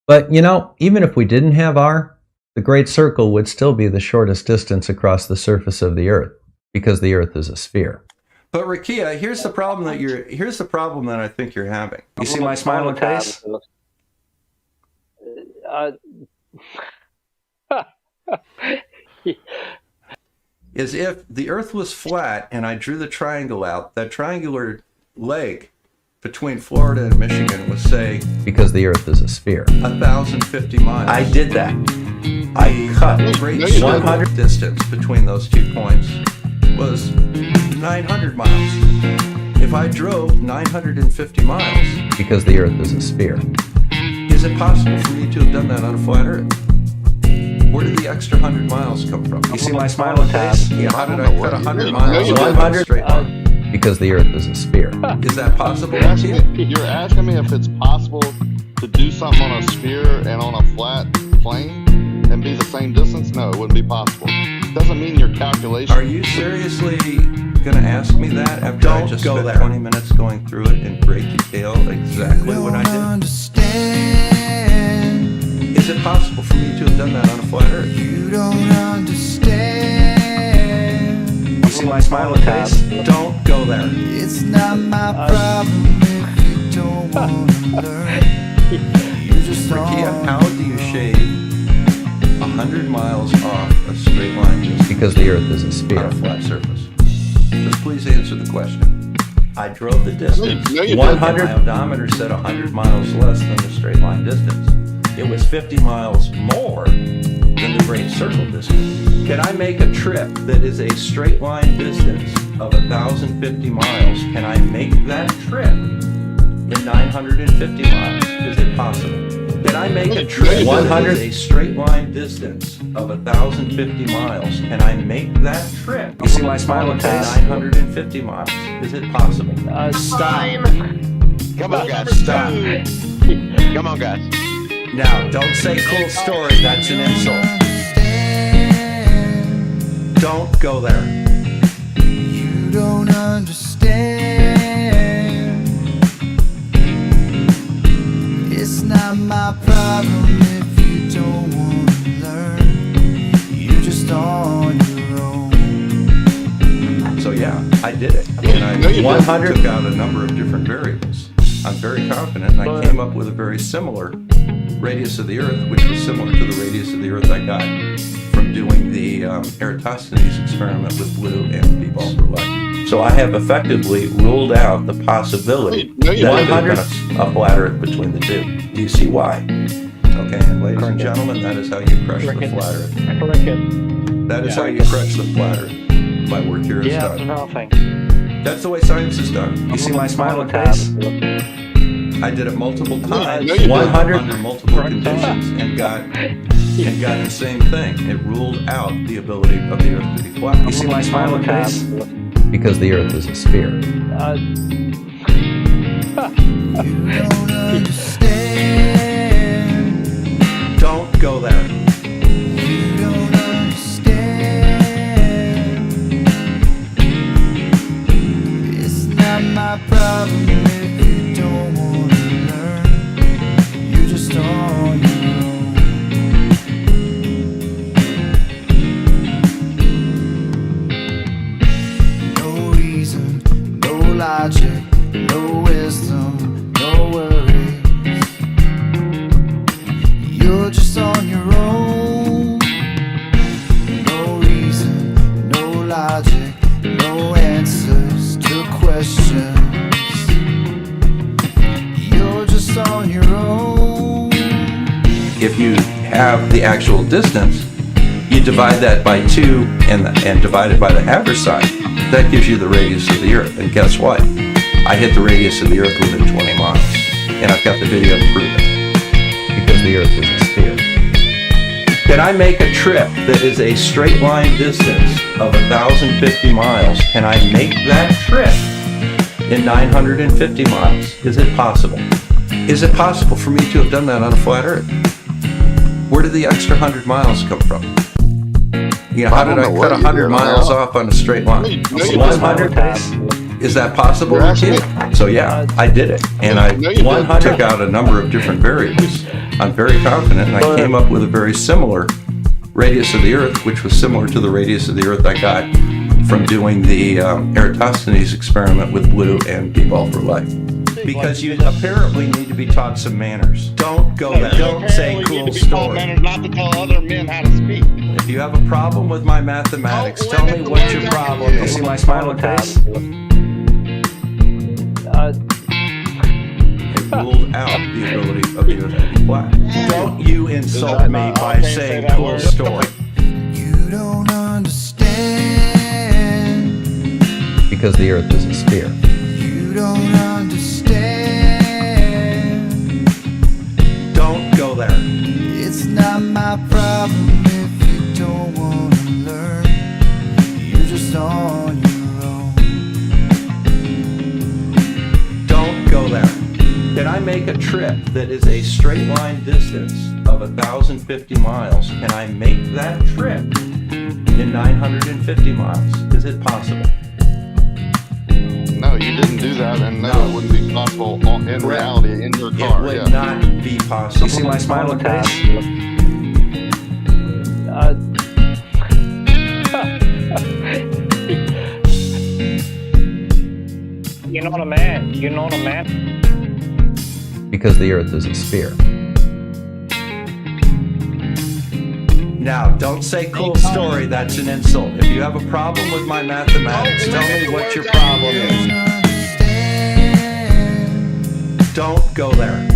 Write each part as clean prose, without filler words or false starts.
But, you know, even if we didn't have r, the great circle would still be the shortest distance across the surface of the Earth, because the Earth is a sphere. But Rakia, here's the problem that I think you're having. You see my smiling face? Is if the Earth was flat and I drew the triangle out, that triangular leg between Florida and Michigan was, say, because the Earth is a sphere, 1,050 miles. I did that. I cut the great 100 distance between those 2 points was 900 miles. If I drove 950 miles, because the Earth is a sphere, is it possible for me to have done that on a flat Earth? Where did the extra 100 miles come from? You see my smiling face? Yeah, how did I cut 100 miles? 100 straight line. Because the Earth is a sphere. Is that possible? You're asking me if it's possible to do something on a sphere and on a flat plane and be the same distance? No, it wouldn't be possible. Doesn't mean your calculation. Are you seriously going to ask me that after I just spent 20 minutes going through it in great detail exactly what I did? Is it possible for me to have done that on a flat Earth? You don't understand. You see my smiling face? Don't go there. It's not my problem if you don't want to learn. You just Rakia, how do you shave 100 miles off a straight line distance? Because the Earth is a sphere. On a flat surface. Just please answer the question. I drove the distance. 100. My odometer said 100 miles less than the straight line distance. It was 50 miles more than the great circle distance. Can I make a trip that is a straight line distance of 1,050 miles? Can I make that trip in 950 miles? Is it possible? Can I make a trip that is a straight line distance of 1,050 miles? Can I make that trip? You see my smiling face? 950 miles. Is it possible? Stop. Come on, guys. Stop. Come on, guys. Now, don't say cool story. That's an insult. Don't go there. You don't understand. It's not my problem if you don't want to learn. You're just on your own. So yeah, I did it. And I 100 took out a number of different variables. I'm very confident, and I came up with a very similar radius of the Earth, which was similar to the radius of the Earth I got from doing the Eratosthenes experiment with blue and b-ball for light. So I have effectively ruled out the possibility that 100 a flat Earth between the two. Do you see why? Okay, and ladies and gentlemen, that is how you crush the flat Earth. That is how you crush the flat Earth. My work here is done. That's the way science is done. You see my smiling face? I did it multiple times, 100 under multiple conditions, and got the same thing. It ruled out the ability of the Earth to be flat. You see my smiling face? Because the Earth is a sphere. You don't understand. Don't go there. You don't understand. It's not my problem if you don't want to learn. You're just on your own. No reason, no logic, no wisdom, no worries. You're just on your own. No reason, no logic, no answers to questions. You're just on your own. If you have the actual distance, you divide that by 2 and divide it by the average side. That gives you the radius of the Earth. And guess what? I hit the radius of the Earth within 20 miles. And I've got the video to prove it. Because the Earth is a sphere. Can I make a trip that is a straight line distance of 1,050 miles? Can I make that trip in 950 miles? Is it possible? Is it possible for me to have done that on a flat Earth? Where did the extra 100 miles come from? You know, how did I cut 100 miles off on a straight line? 100? Is that possible? So yeah, I did it. And I 100 took out a number of different variables. I'm very confident, and I came up with a very similar radius of the Earth, which was similar to the radius of the Earth I got from doing the Eratosthenes experiment with blue and b-ball for life. Because you apparently need to be taught some manners. Don't go there. Don't say cool story. Manners not to tell other men how to speak. If you have a problem with my mathematics, tell me what your problem is. You see my smiling face? It ruled out the ability of the Earth to be flat. Don't you insult me by saying cool story. You don't understand. Because the Earth is a sphere. You don't understand. Don't go there. It's not my problem if you don't want to learn. You're just on your own. Don't go there. Can I make a trip that is a straight line distance of 1,050 miles? Can I make that trip in 950 miles? Is it possible? No, you didn't do that, and no, it wouldn't be possible in reality in your It car. would not be possible. You see my smiling face? You're not a man. You're not a man. Because the Earth is a sphere. Now, don't say cool story, that's an insult. If you have a problem with my mathematics, tell me what your problem is. Don't go there.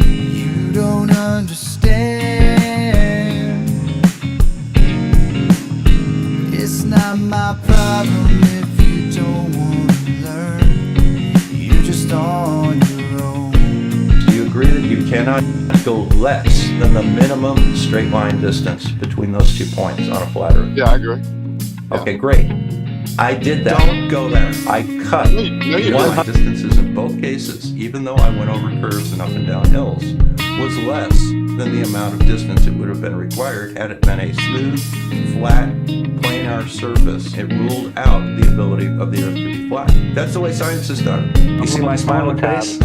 You don't understand. It's not my problem if you don't want to learn. You're just on your own. Do you agree that you cannot go less than the minimum straight line distance between those 2 points on a flat Earth? Yeah, I agree. Okay, great. I did that. Don't go there. I cut No, you one don't. distances in both cases, even though I went over curves and up and down hills, was less than the amount of distance it would have been required had it been a smooth, flat, planar surface. It ruled out the ability of the Earth to be flat. That's the way science is done. You see my smiling face?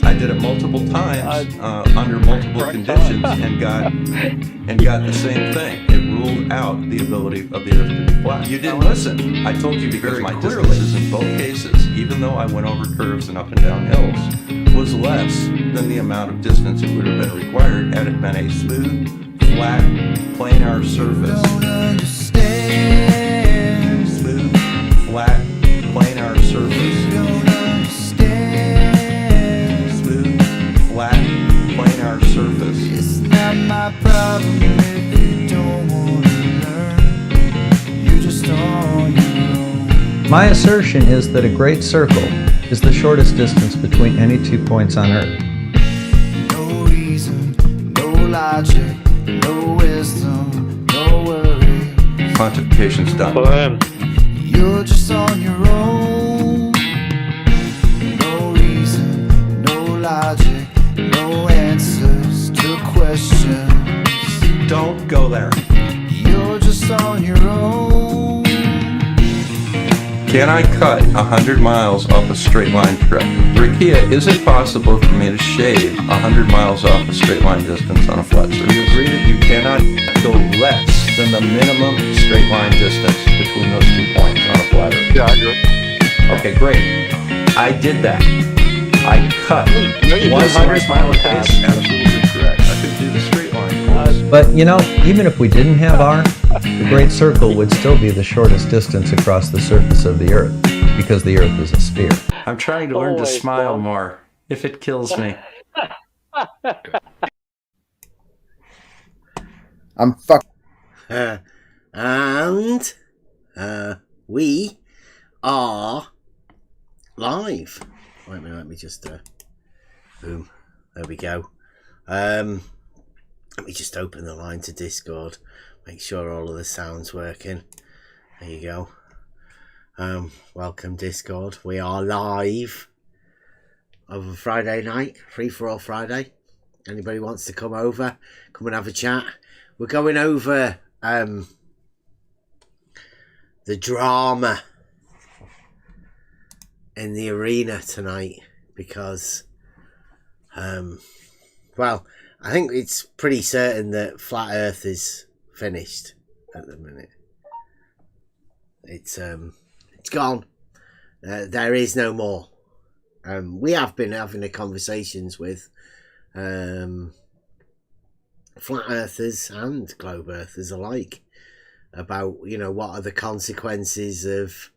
I did it multiple times under multiple conditions and got the same thing. It ruled out the ability of the Earth to be flat. You didn't listen. I told you because my distances in both cases, even though I went over curves and up and down hills, was less than the amount of distance it would have been required had it been a smooth, flat, planar surface. Don't understand. Smooth, flat, planar surface. You don't understand. Smooth, flat, planar surface. It's not my problem if you don't want to learn. You're just on your own. My assertion is that a great circle is the shortest distance between any 2 points on Earth. No reason, no logic, no wisdom, no worry. Quantification's done. You're just on your own. No reason, no logic, no answers to questions. Don't go there. You're just on your own. Can I cut 100 miles off a straight line trip? Rakia, is it possible for me to shave 100 miles off a straight line distance on a flat surface? Do you agree that you cannot go less than the minimum straight line distance between those 2 points on a flat Earth? Yeah, I agree. Okay, great. I did that. I cut No, you 100 didn't. miles. That's absolutely correct. I could do the straight line. But you know, even if we didn't have R, the Great Circle would still be the shortest distance across the surface of the Earth, because the Earth is a sphere. I'm trying to learn to Always smile fun. more, if it kills me. I'm fuck. And we are live. Wait a minute, let me just boom. There we go. Let me just open the line to Discord. Make sure all of the sound's working. There you go. Welcome Discord. We are live over Friday night, Free for All Friday. Anybody wants to come over, come and have a chat. We're going over the drama in the arena tonight because well, I think it's pretty certain that flat Earth is finished at the minute. It's gone. There is no more. We have been having the conversations with flat earthers and globe earthers alike about, you know, what are the consequences of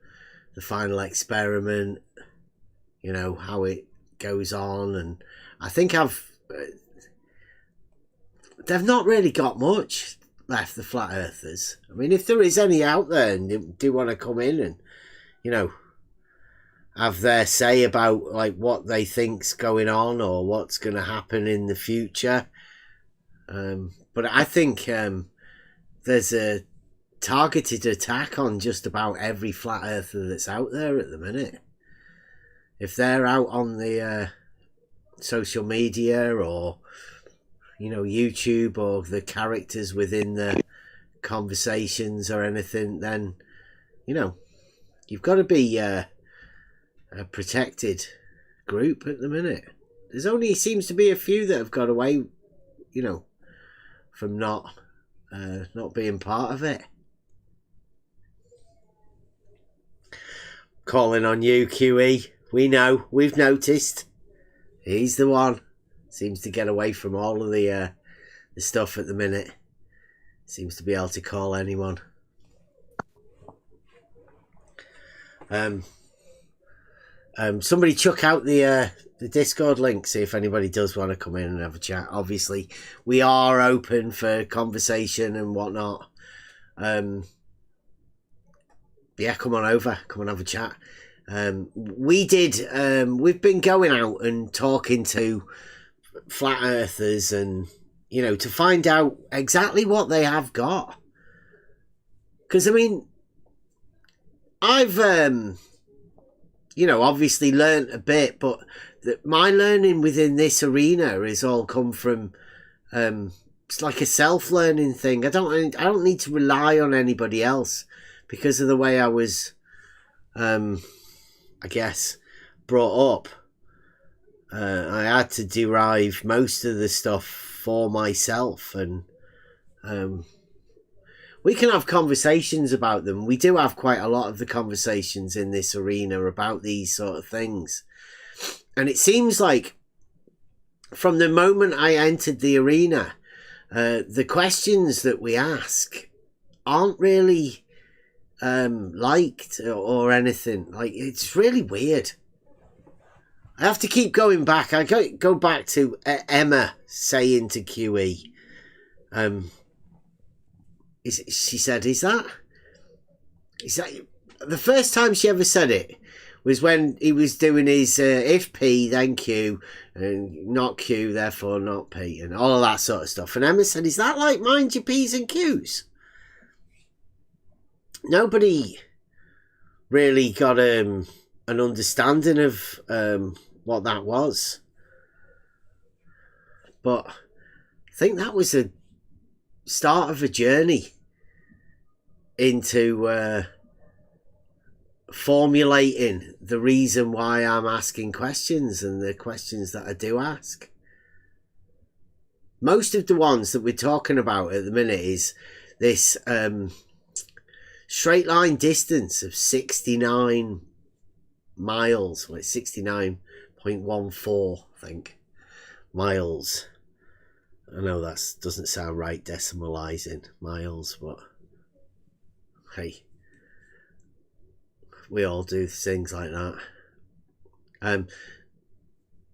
the final experiment, you know, how it goes on. And I think they've not really got much left, the flat earthers. I mean, if there is any out there and they do want to come in and, you know, have their say about like what they think's going on or what's going to happen in the future. But I think there's a targeted attack on just about every flat earther that's out there at the minute. If they're out on the social media or, you know, YouTube, or the characters within the conversations or anything, then, you know, you've got to be a protected group at the minute. There's only seems to be a few that have got away, you know, from not being part of it. Calling on you, QE. We know, we've noticed. He's the one. Seems to get away from all of the stuff at the minute. Seems to be able to call anyone. Somebody chuck out the Discord link, see if anybody does want to come in and have a chat. Obviously, we are open for conversation and whatnot. Yeah, come on over. Come and have a chat. We've been going out and talking to flat earthers and, you know, to find out exactly what they have got. Because, I mean, I've, you know, obviously learnt a bit, but my learning within this arena has all come from, it's like a self-learning thing. I don't need to rely on anybody else because of the way I was, I guess, brought up. I had to derive most of the stuff for myself, and we can have conversations about them. We do have quite a lot of the conversations in this arena about these sort of things. And it seems like from the moment I entered the arena, the questions that we ask aren't really liked or anything. Like, it's really weird. I have to keep going back. I go back to Emma saying to QE, she said, is that the first time she ever said it was when he was doing his if P then Q and not Q therefore not P and all of that sort of stuff. And Emma said, is that like mind your P's and Q's? Nobody really got an understanding of what that was. But I think that was a start of a journey into formulating the reason why I'm asking questions and the questions that I do ask. Most of the ones that we're talking about at the minute is this straight line distance of 69 miles. Well, it's 69.14, I think, miles. I know that doesn't sound right, decimalising miles, but hey, we all do things like that.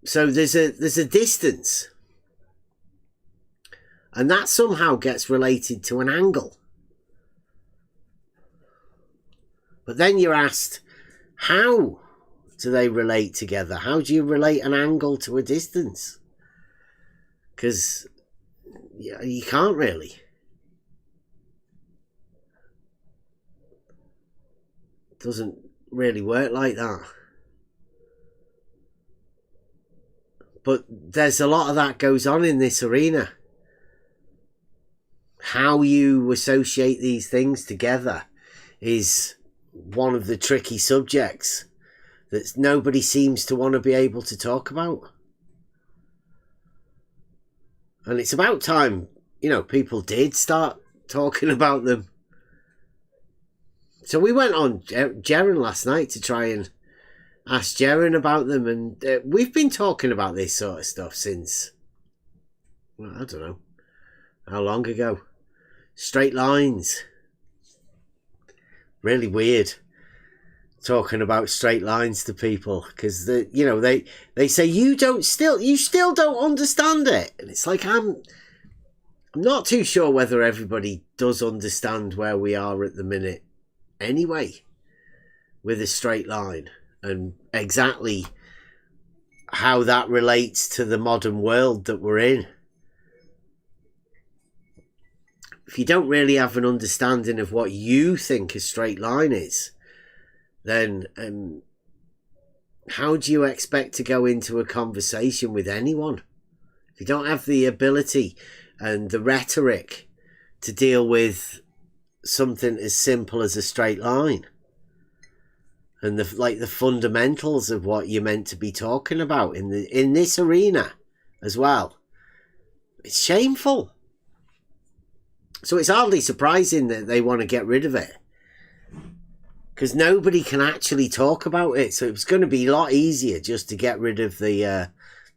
So there's a distance, and that somehow gets related to an angle. But then you're asked, how do they relate together? How do you relate an angle to a distance? Because you can't really. It doesn't really work like that. But there's a lot of that goes on in this arena. How you associate these things together is one of the tricky subjects that nobody seems to want to be able to talk about. And it's about time, people did start talking about them. So we went on Jaren last night to try and ask Jaren about them. And we've been talking about this sort of stuff since, well, I don't know, how long ago. Straight lines. Really weird talking about straight lines to people, because they say you still don't understand it, and it's like I'm not too sure whether everybody does understand where we are at the minute anyway with a straight line, and exactly how that relates to the modern world that we're in. If you don't really have an understanding of what you think a straight line is, then how do you expect to go into a conversation with anyone? If you don't have the ability and the rhetoric to deal with something as simple as a straight line, and the fundamentals of what you're meant to be talking about in this arena as well, it's shameful. So it's hardly surprising that they want to get rid of it, because nobody can actually talk about it. So it's going to be a lot easier just to get rid of the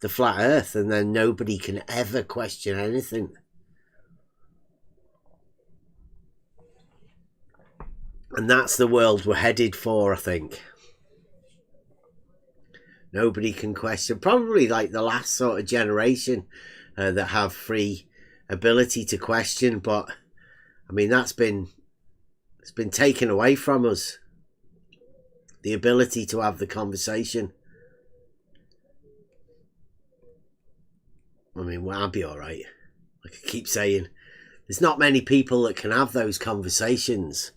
flat earth, and then nobody can ever question anything. And that's the world we're headed for, I think. Nobody can question. Probably like the last sort of generation that have free ability to question, but I mean it's been taken away from us, the ability to have the conversation. I mean, well, I'll be all right. Like I keep saying, there's not many people that can have those conversations,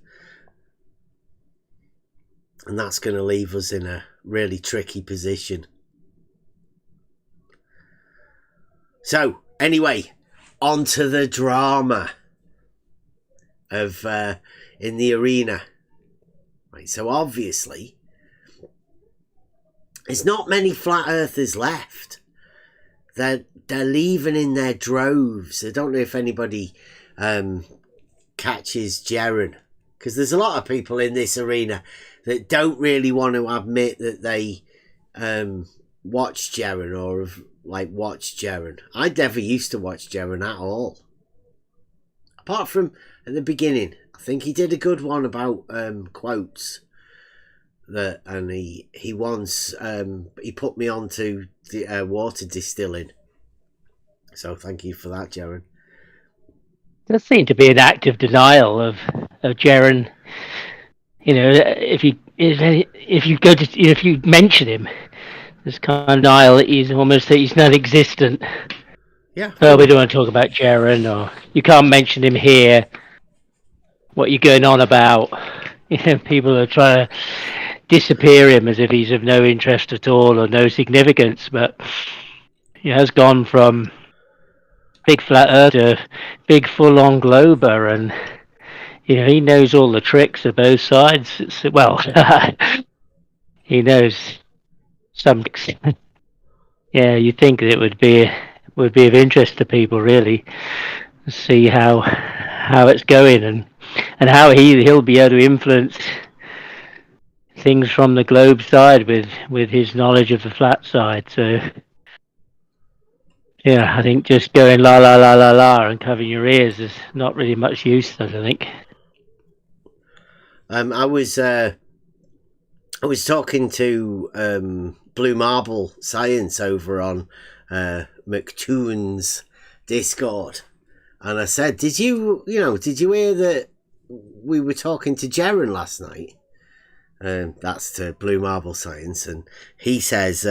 and that's going to leave us in a really tricky position. So anyway, on to the drama of in the arena. Right, so obviously there's not many flat earthers left. They're leaving in their droves. I don't know if anybody catches Jaren, because there's a lot of people in this arena that don't really want to admit that they watch Jaren or have watched Jaren. I never used to watch Jaren at all, apart from at the beginning. I think he did a good one about quotes and he once he put me on to the water distilling, so thank you for that, Jaren. There seemed to be an active denial of Jaren. If you mention him, there's kind of denial that he's non-existent. Yeah. Oh, we don't want to talk about Jaren, or you can't mention him here. What you're going on about? People are trying to disappear him as if he's of no interest at all or no significance. But he has gone from big flat earth to big full-on glober, and he knows all the tricks of both sides. He knows some tricks. Yeah, you think that it would be of interest to people, really, to see how it's going and how he'll be able to influence things from the globe side with his knowledge of the flat side. So yeah, I think just going la la la la la and covering your ears is not really much use, I don't think. I was talking to Blue Marble Science over on McToon's Discord, and I said, did you hear that we were talking to Jaren last night? That's to Blue Marble Science, and he says,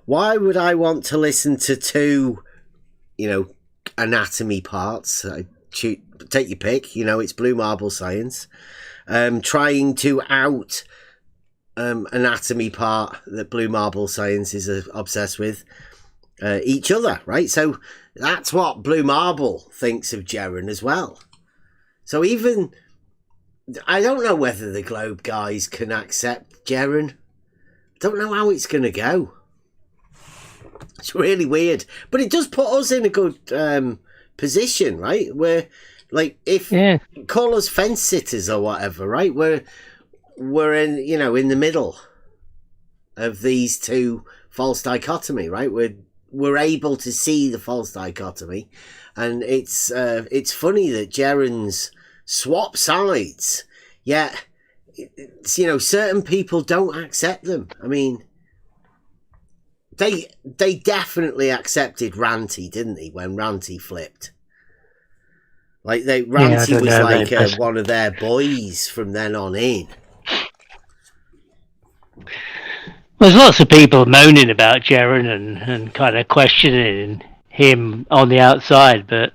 why would I want to listen to two anatomy parts? Take your pick. It's Blue Marble Science trying to out anatomy part that Blue Marble Science is obsessed with each other, right? So that's what Blue Marble thinks of Jaren as well. So even I don't know whether the Globe guys can accept Jaren. Don't know how it's going to go. It's really weird, but it does put us in a good position, right? Where, like, if call us fence sitters or whatever, right? We're in, you know, in the middle of these two false dichotomy, right? We're able to see the false dichotomy, and it's funny that Gerrans swap sides, yet it's, you know, certain people don't accept them. I mean, they definitely accepted Ranty, didn't they? When Ranty flipped, like Ranty was like one of their boys from then on in. There's lots of people moaning about Gerran and kind of questioning him on the outside, but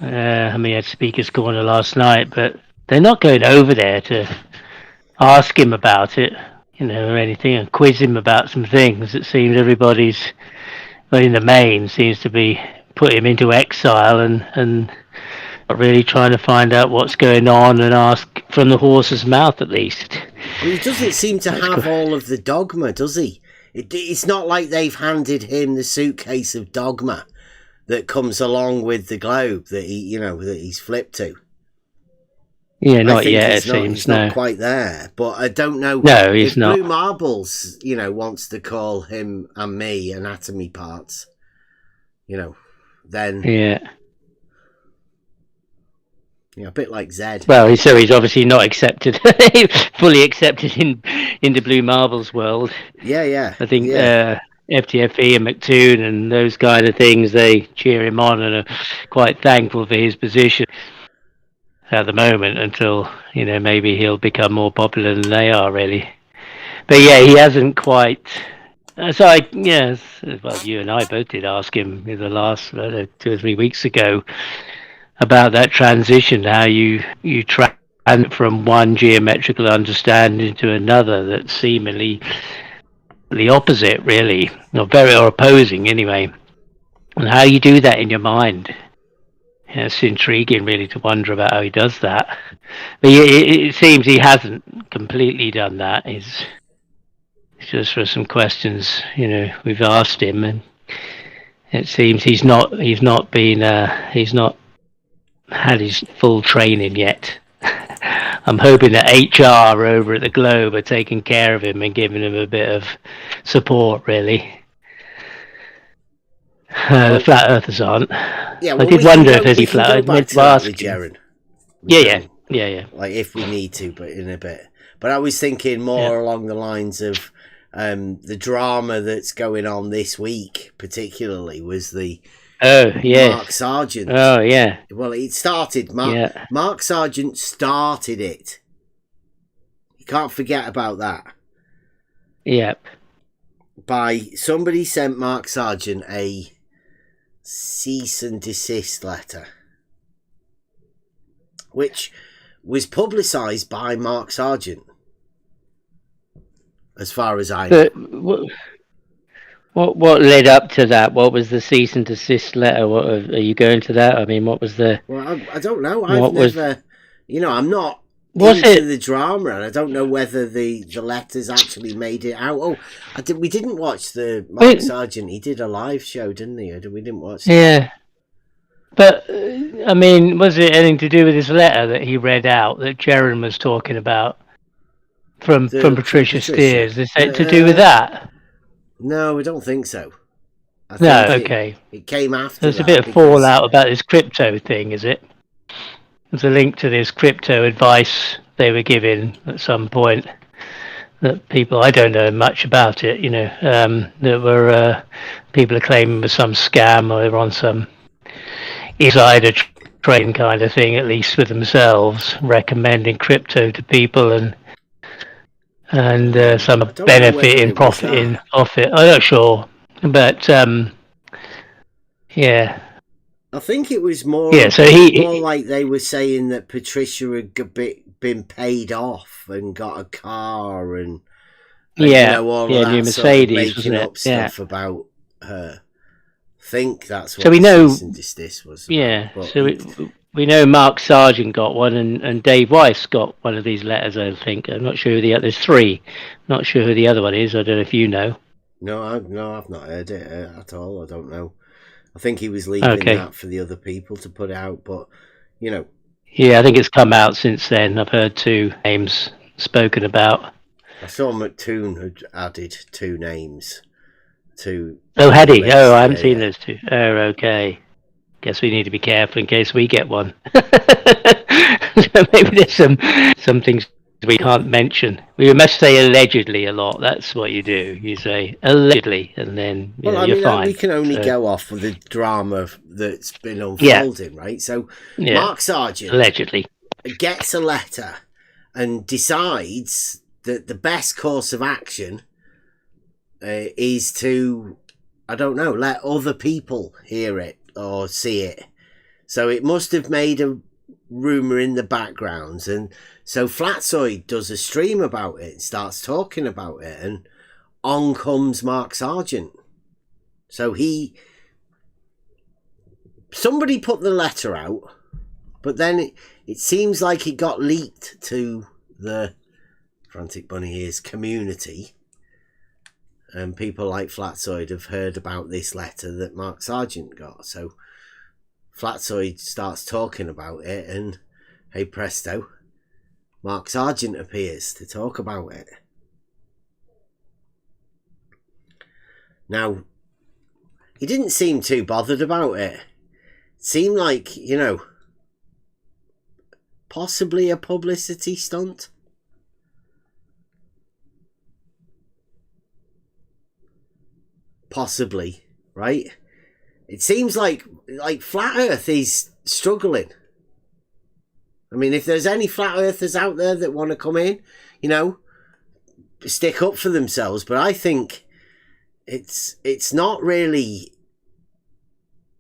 I mean, I had Speaker's Corner last night, but they're not going over there to ask him about it, you know, or anything, and quiz him about some things. It seems everybody's, well, in the main, seems to be put him into exile and not really trying to find out what's going on and ask from the horse's mouth, at least. Well, he doesn't seem to have all of the dogma, does he? It's not like they've handed him the suitcase of dogma that comes along with the globe that he's flipped to. Yeah, not yet. It seems he's not quite there, but I don't know. No, he's if not. Blue Marbles, you know, wants to call him and me anatomy parts, you know, then yeah, a bit like Zed. Well, so he's obviously not accepted, fully accepted in the Blue Marbles world. Yeah. I think FTFE and McToon and those kind of things, they cheer him on and are quite thankful for his position at the moment until, you know, maybe he'll become more popular than they are, really. But yeah, he hasn't quite. So well, you and I both did ask him in the last 2 or 3 weeks ago about that transition, how you transfer from one geometrical understanding to another that's seemingly the opposite, really, or opposing anyway, and how you do that in your mind. Yeah, it's intriguing, really, to wonder about how he does that. But it seems he hasn't completely done that. It's just for some questions, you know, we've asked him, and it seems he's not had his full training yet. I'm hoping that HR over at the Globe are taking care of him and giving him a bit of support, really. The flat earthers aren't. Yeah, well, I did wonder if there's any flat earthers. Meant to ask him. Yeah. Like, if we need to, but in a bit. But I was thinking more along the lines of the drama that's going on this week, particularly, was the Mark Sargent. Oh, yeah. Well, it started. Mark Sargent started it. You can't forget about that. Yep. Somebody sent Mark Sargent a cease and desist letter, which was publicised by Mark Sargent, as far as I know. What led up to that? What was the cease and desist letter? What are you going to that? I mean, what was the? Well, I don't know. I've never, I'm not into the drama, and I don't know whether the letters actually made it out. Oh, we didn't watch the Mark Sargent. He did a live show, didn't he? We didn't watch that. Yeah. But, I mean, was it anything to do with his letter that he read out that Jaron was talking about from Patricia Steers? Is it to do with that? No, I don't think so. Okay. It came after. There's a bit of fallout about this crypto thing, is it? There's a link to this crypto advice they were giving at some point that people, I don't know much about it, that were people are claiming was some scam or they were on some insider trading kind of thing, at least with themselves, recommending crypto to people and some benefit in profit. I'm not sure, but yeah. I think it was more. Yeah, so more like they were saying that Patricia had been paid off and got a car and all of that new Mercedes, sort of making up stuff about her. I think that's what we know. Cease and desist was. About. So we know Mark Sargent got one, and Dave Weiss got one of these letters. I think I'm not sure who the other. There's three. Not sure who the other one is. I don't know if you know. No, I've not heard it at all. I don't know. I think he was leaving that for the other people to put out, but you know. Yeah, I think it's come out since then. I've heard 2 names spoken about. I saw McToon had added 2 names to. Oh, had he? Oh, I haven't seen those 2. Oh, okay. Guess we need to be careful in case we get one. Maybe there's some things we can't mention. We must say allegedly a lot. That's what you do. You say allegedly, and then you're fine. We can only go off with the drama that's been unfolding, right? So Mark Sargent allegedly gets a letter and decides that the best course of action is to, I don't know, let other people hear it or see it. So it must have made a rumour in the background, and so Flatzoid does a stream about it, starts talking about it, and on comes Mark Sargent. So somebody put the letter out, but then it seems like it got leaked to the Frantic Bunny Ears community, and people like Flatzoid have heard about this letter that Mark Sargent got. So Flatzoid starts talking about it, and hey presto, Mark Sargent appears to talk about it. Now, he didn't seem too bothered about it. It seemed like, possibly a publicity stunt. Possibly, right? It seems like Flat Earth is struggling. I mean, if there's any Flat Earthers out there that want to come in, stick up for themselves. But I think it's not really.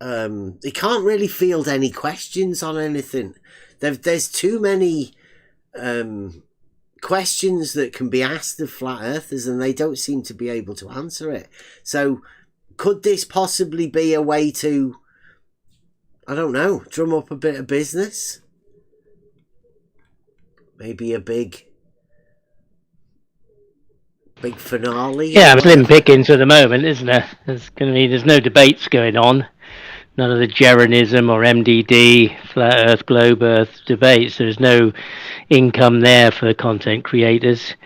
They can't really field any questions on anything. There's too many questions that can be asked of Flat Earthers, and they don't seem to be able to answer it. So could this possibly be a way to, I don't know, drum up a bit of business? Maybe a big finale? Yeah, slim pickings at the moment, isn't there? There's no debates going on. None of the Jeranism or MDD, Flat Earth, Globe Earth debates. There's no income there for content creators.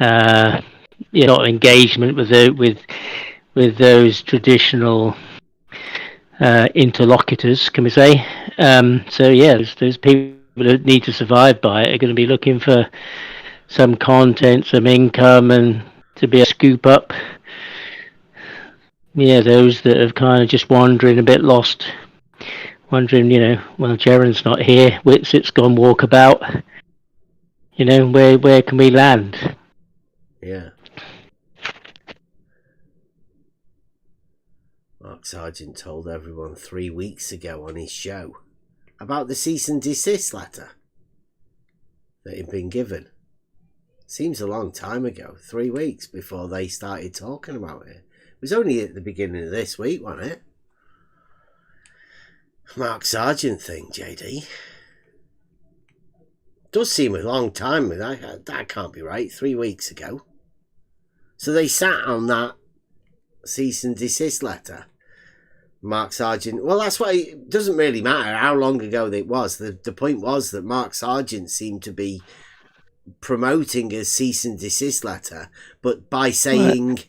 Not engagement with those traditional interlocutors, can we say? Those people that need to survive by it are going to be looking for some content, some income, and to be a scoop up. Yeah, those that are kind of just wandering a bit lost, wondering, well, Jaren's not here, Whitsit's gone walkabout. Where can we land? Yeah. Mark Sargent told everyone 3 weeks ago on his show about the cease and desist letter that had been given. Seems a long time ago, 3 weeks before they started talking about it. It was only at the beginning of this week, wasn't it? Mark Sargent thing, JD. Does seem a long time. That can't be right. 3 weeks ago. So they sat on that cease and desist letter. Mark Sargent. Well, that's why it doesn't really matter how long ago it was. The point was that Mark Sargent seemed to be promoting a cease and desist letter, but by saying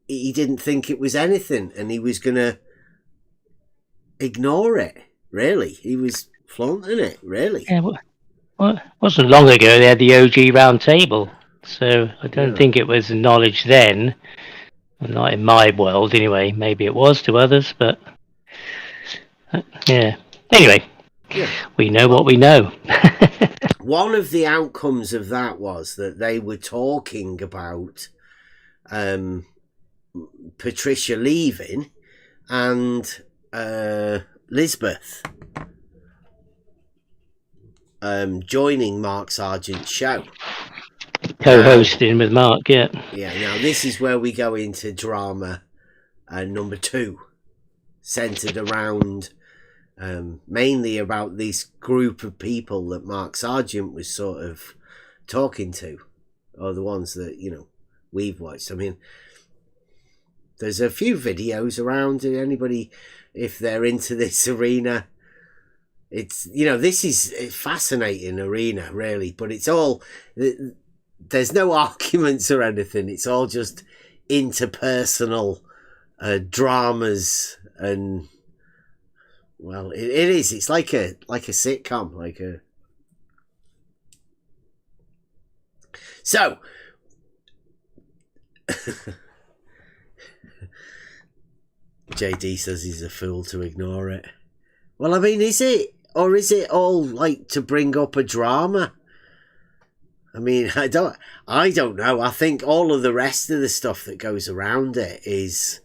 he didn't think it was anything and he was going to ignore it. Really, he was flaunting it. Really. Yeah, well, it wasn't long ago they had the OG round table, so I don't think it was knowledge then. Well, not in my world, anyway. Maybe it was to others, but yeah. Anyway, we know what we know. One of the outcomes of that was that they were talking about Patricia leaving and Lisbeth joining Mark Sargent's show. Co-hosting with Mark, yeah. Yeah, now this is where we go into drama number 2, centred around mainly about this group of people that Mark Sargent was sort of talking to, or the ones that, we've watched. I mean, There's a few videos around. Anybody, if they're into this arena, it's, you know, this is a fascinating arena, really. But it's all, there's no arguments or anything. It's all just interpersonal dramas, and well, it is. It's like a sitcom, like a. So. JD says he's a fool to ignore it. Well, I mean, is it? Or is it all like to bring up a drama? I mean, I don't know. I think all of the rest of the stuff that goes around it is,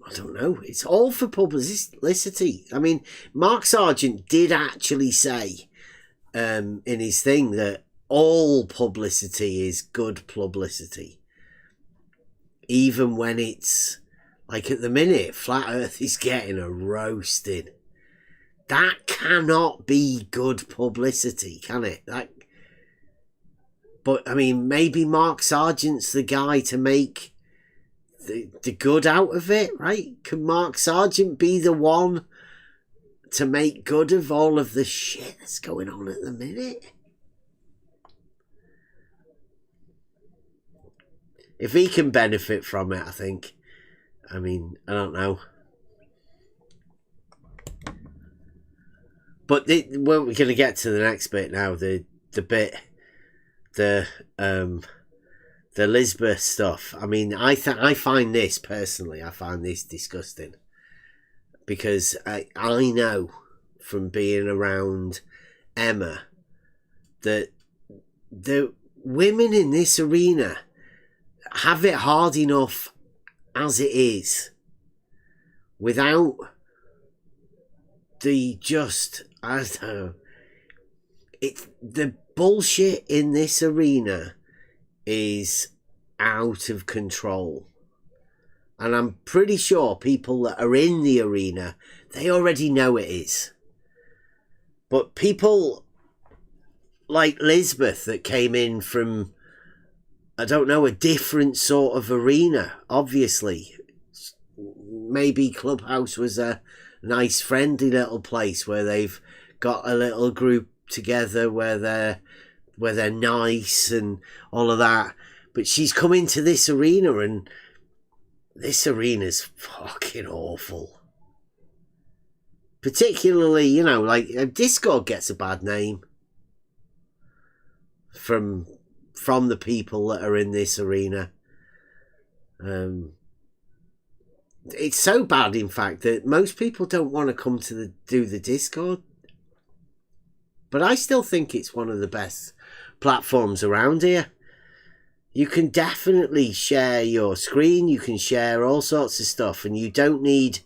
I don't know. It's all for publicity. I mean, Mark Sargent did actually say in his thing that all publicity is good publicity. Even when it's, like at the minute, Flat Earth is getting a roasting. That cannot be good publicity, can it? But, I mean, maybe Mark Sargent's the guy to make the good out of it, right? Can Mark Sargent be the one to make good of all of the shit that's going on at the minute? If he can benefit from it, I think. I mean, I don't know. But we're going to get to the next bit now. The bit, the Lisbeth stuff. I mean, I find this personally, I find this disgusting, because I know from being around Emma that the women in this arena have it hard enough as it is, without the just, I don't know, it's the bullshit in this arena is out of control. And I'm pretty sure people that are in the arena, they already know it is. But people like Lisbeth that came in from, I don't know, a different sort of arena, obviously. Maybe Clubhouse was a nice friendly little place where they've got a little group together where they're nice and all of that. But she's come into this arena, and this arena's fucking awful. Particularly, you know, like Discord gets a bad name from the people that are in this arena. It's so bad, in fact, that most people don't want to come to do the Discord. But I still think it's one of the best platforms around here. You can definitely share your screen. You can share all sorts of stuff, and you don't need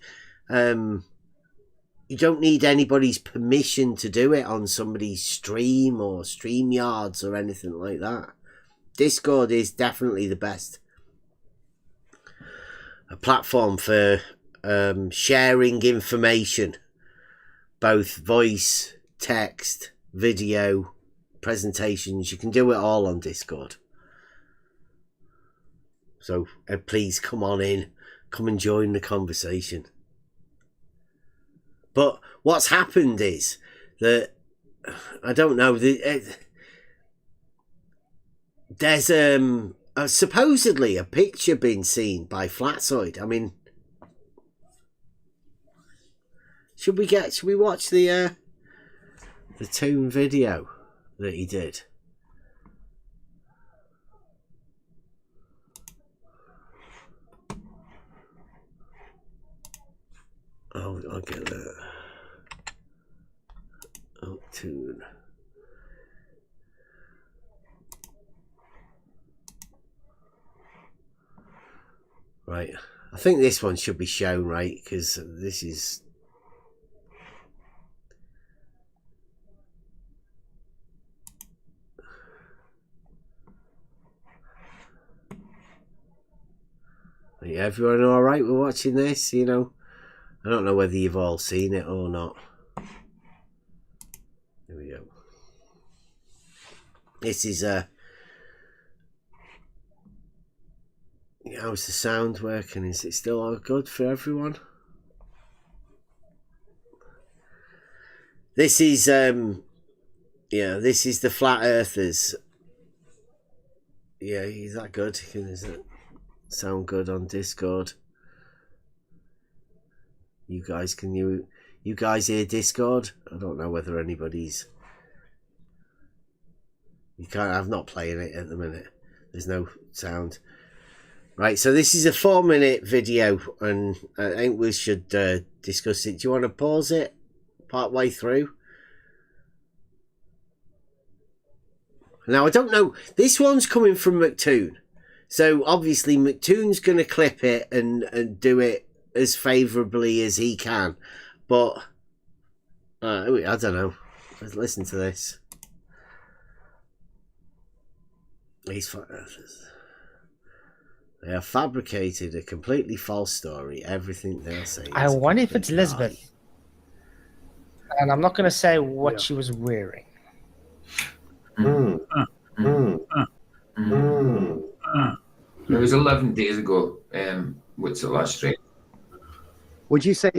anybody's permission to do it on somebody's stream or StreamYards or anything like that. Discord is definitely the best. A platform for sharing information, both voice, text, video, presentations. You can do it all on Discord. So please come on in, come and join the conversation. But what's happened is that, I don't know, there's supposedly a picture being seen by Flatsoid. I mean, should we watch the Toon video that he did? I'll get that. Oh, Toon. Right, I think this one should be shown, right? Because this is... Are everyone all right with watching this? You know, I don't know whether you've all seen it or not. Here we go. This is How's the sound working? Is it still all good for everyone? This is this is the Flat Earthers. Yeah, is that good? Does it sound good on Discord? You guys, you guys hear Discord? I don't know whether anybody's. You can't. I'm not playing it at the minute. There's no sound. Right, so this is a 4-minute video, and I think we should discuss it. Do you want to pause it part way through? Now, I don't know. This one's coming from McToon. So, obviously, McToon's going to clip it and do it as favourably as he can. But, I don't know. Let's listen to this. These Flat Earthers. They have fabricated a completely false story. Everything they're saying. I wonder if it's Elizabeth. And I'm not going to say what she was wearing. It was 11 days ago with the last stream. Would you say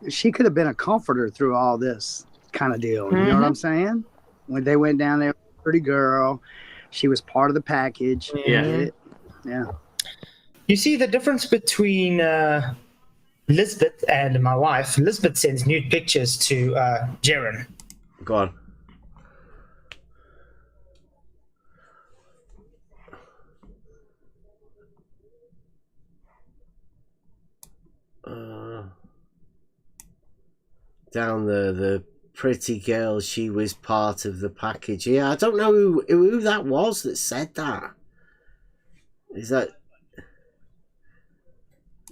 she could have been a comforter through all this kind of deal? You know what I'm saying? When they went down there, pretty girl, she was part of the package. Yeah. You see the difference between Lisbeth and my wife. Lisbeth sends nude pictures to Jaren. Go on. Down the pretty girl, she was part of the package. Yeah, I don't know who that was that said that. Is that...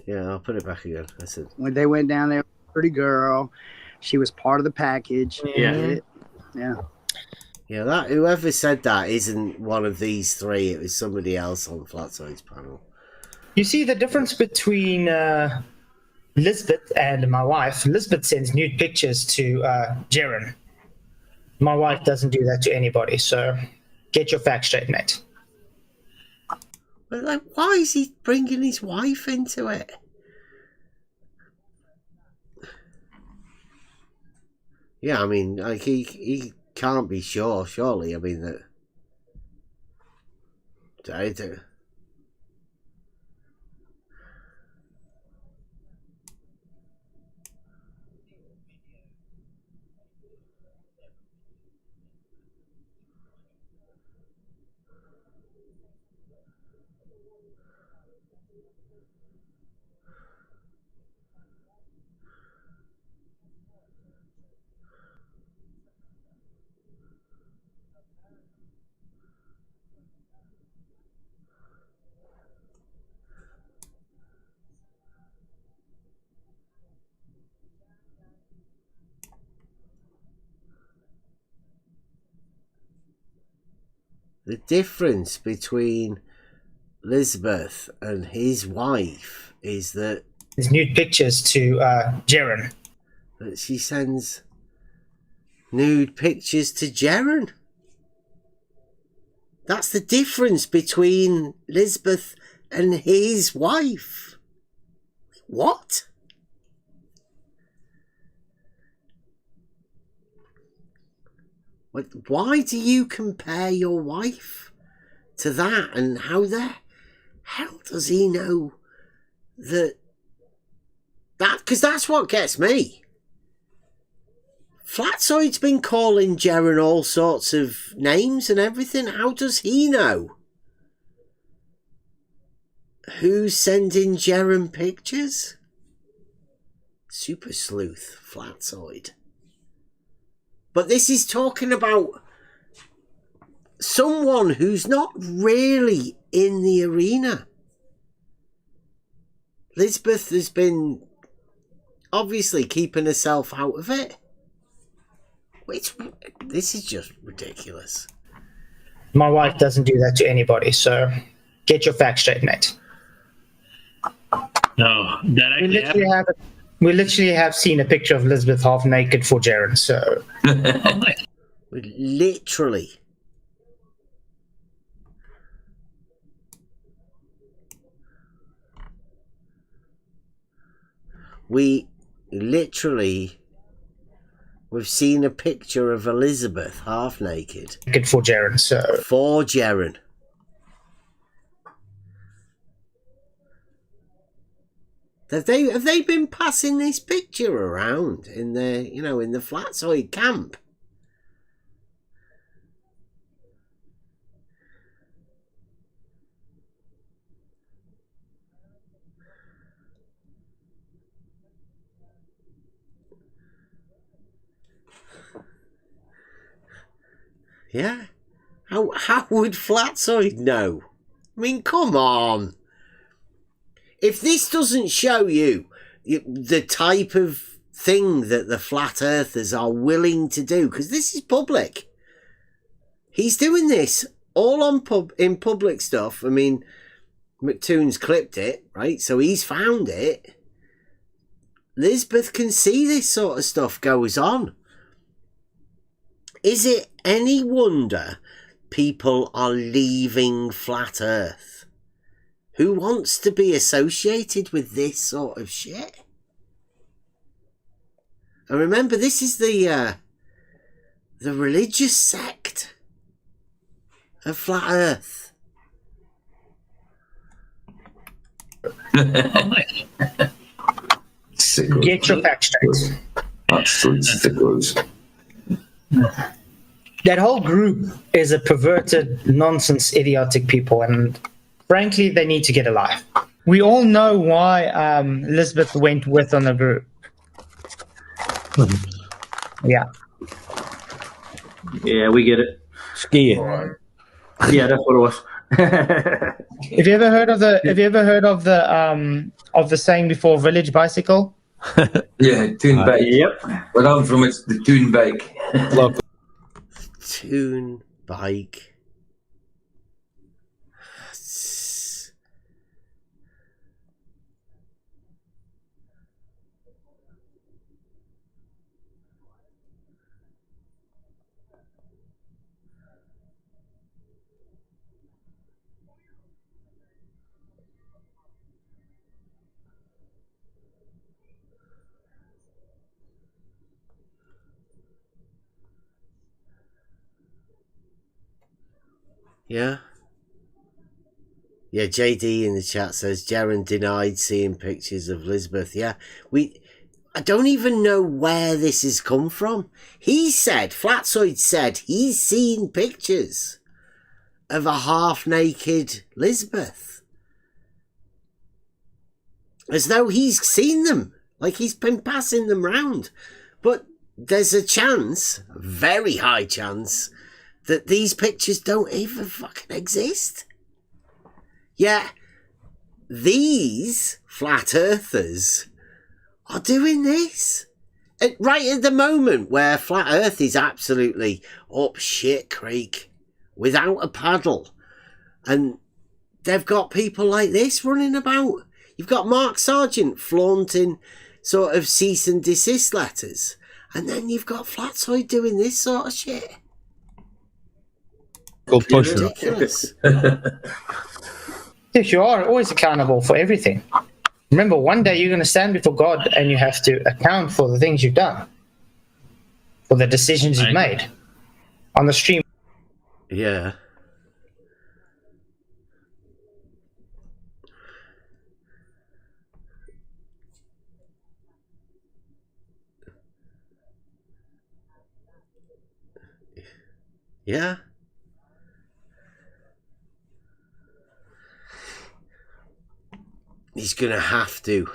Yeah, I'll put it back again. I said... When they went down there, pretty girl, she was part of the package. Yeah. Yeah, that whoever said that isn't one of these three. It was somebody else on Flatside's panel. You see the difference between Lisbeth and my wife. Lisbeth sends nude pictures to Jaren. My wife doesn't do that to anybody, so get your facts straight, mate. But like, why is he bringing his wife into it? Yeah, I mean, like he can't be sure, surely. I mean that. The difference between Elizabeth and his wife is that there's nude pictures to Jaren. That she sends nude pictures to Jaren. That's the difference between Elizabeth and his wife. What? Why do you compare your wife to that? And how the hell does he know that? Because that's what gets me. Flatside's been calling Jaren all sorts of names and everything. How does he know? Who's sending Jaren pictures? Super sleuth, Flatside. But this is talking about someone who's not really in the arena. Lisbeth has been obviously keeping herself out of it. This is just ridiculous. My wife doesn't do that to anybody, so get your facts straight, mate. No, that actually we literally have seen a picture of Elizabeth half naked for Jaren, so... Literally. we've seen a picture of Elizabeth half naked. Good for Jaren, so. For Jaren. Have they been passing this picture around in the in the Flatsoid camp? Yeah? How would Flatsoid know? I mean, come on. If this doesn't show you the type of thing that the flat earthers are willing to do, because this is public. He's doing this all on in public stuff. I mean, McToon's clipped it, right? So he's found it. Lisbeth can see this sort of stuff goes on. Is it any wonder people are leaving flat earth? Who wants to be associated with this sort of shit? And remember, this is the religious sect of flat earth. Get your facts straight. Absolute sickos. That whole group is a perverted, nonsense, idiotic people, and frankly, they need to get a life. We all know why Elizabeth went with on the group. Yeah. Yeah, we get it. Skiing. Yeah, that's what it was. Have you ever heard of the saying before, village bicycle? Yeah, Toon bike. Yep. Where I'm from, it's the Toon bike. Toon bike. Yeah. Yeah, JD in the chat says Jaren denied seeing pictures of Lisbeth. Yeah, I don't even know where this has come from. He said, Flatsoid said, he's seen pictures of a half-naked Lisbeth. As though he's seen them. Like he's been passing them round. But there's a chance, a very high chance, that these pictures don't even fucking exist. Yeah, these flat earthers are doing this. Right at the moment where flat earth is absolutely up shit creek without a paddle. And they've got people like this running about. You've got Mark Sargent flaunting sort of cease and desist letters. And then you've got Flatsoid doing this sort of shit. Go push it. Ridiculous. Yes, you are always accountable for everything. Remember, one day you're going to stand before God and you have to account for the things you've done, for the decisions you've made. On the stream. Yeah. Yeah. He's going to have to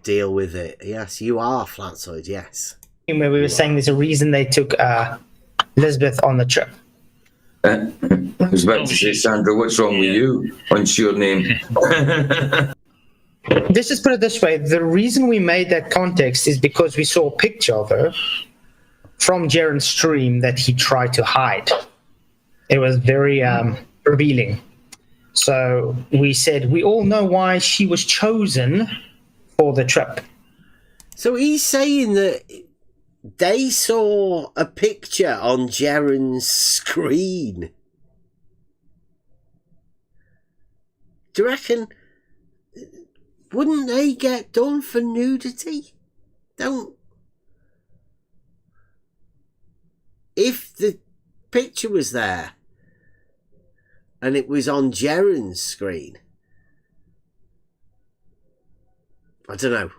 deal with it. Yes, you are, Flatsoid, yes. Where we were saying there's a reason they took Lisbeth on the trip. I was about to say, Sandra, what's wrong with you? What's your name? Let's just put it this way. The reason we made that context is because we saw a picture of her from Jaren's stream that he tried to hide. It was very revealing. So we said, we all know why she was chosen for the trip. So he's saying that they saw a picture on Jaren's screen. Do you reckon, wouldn't they get done for nudity? don't. If the picture was there and it was on Jaren's screen, I don't know.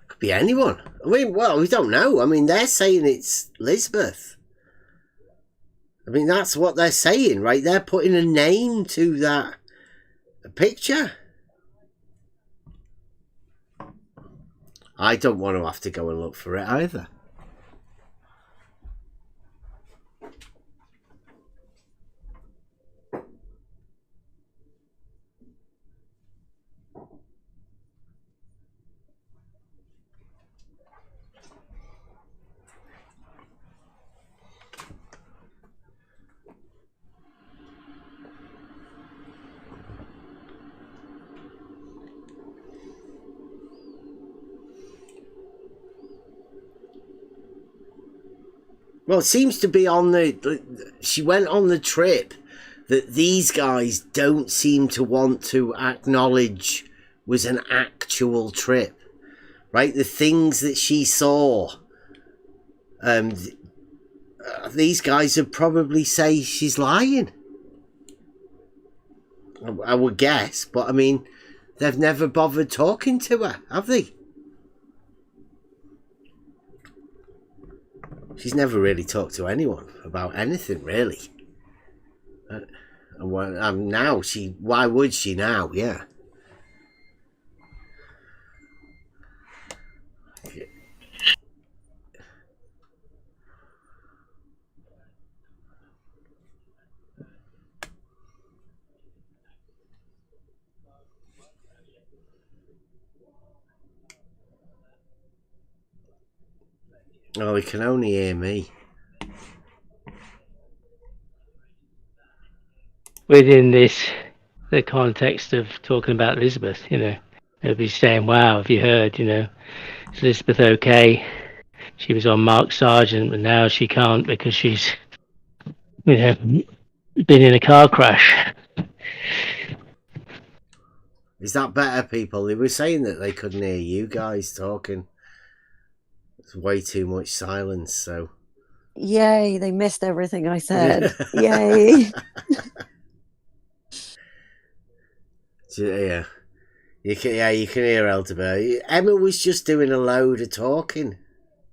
Could be anyone. I mean, well, we don't know. I mean, they're saying it's Lisbeth. I mean, that's what they're saying, right? They're putting a name to that picture. I don't want to have to go and look for it either. Well, it seems to be on she went on the trip that these guys don't seem to want to acknowledge was an actual trip, right? The things that she saw, these guys would probably say she's lying. I would guess, but I mean, they've never bothered talking to her, have they? She's never really talked to anyone about anything, really. And now why would she now? Yeah. Oh, he can only hear me. Within the context of talking about Elizabeth, they'll be saying, wow, have you heard, is Elizabeth okay? She was on Mark Sargent, but now she can't because she's, been in a car crash. Is that better, people? They were saying that they couldn't hear you guys talking. It's way too much silence, so... Yay, they missed everything I said. Yay. Yeah. You can hear Elderberg. Emma was just doing a load of talking.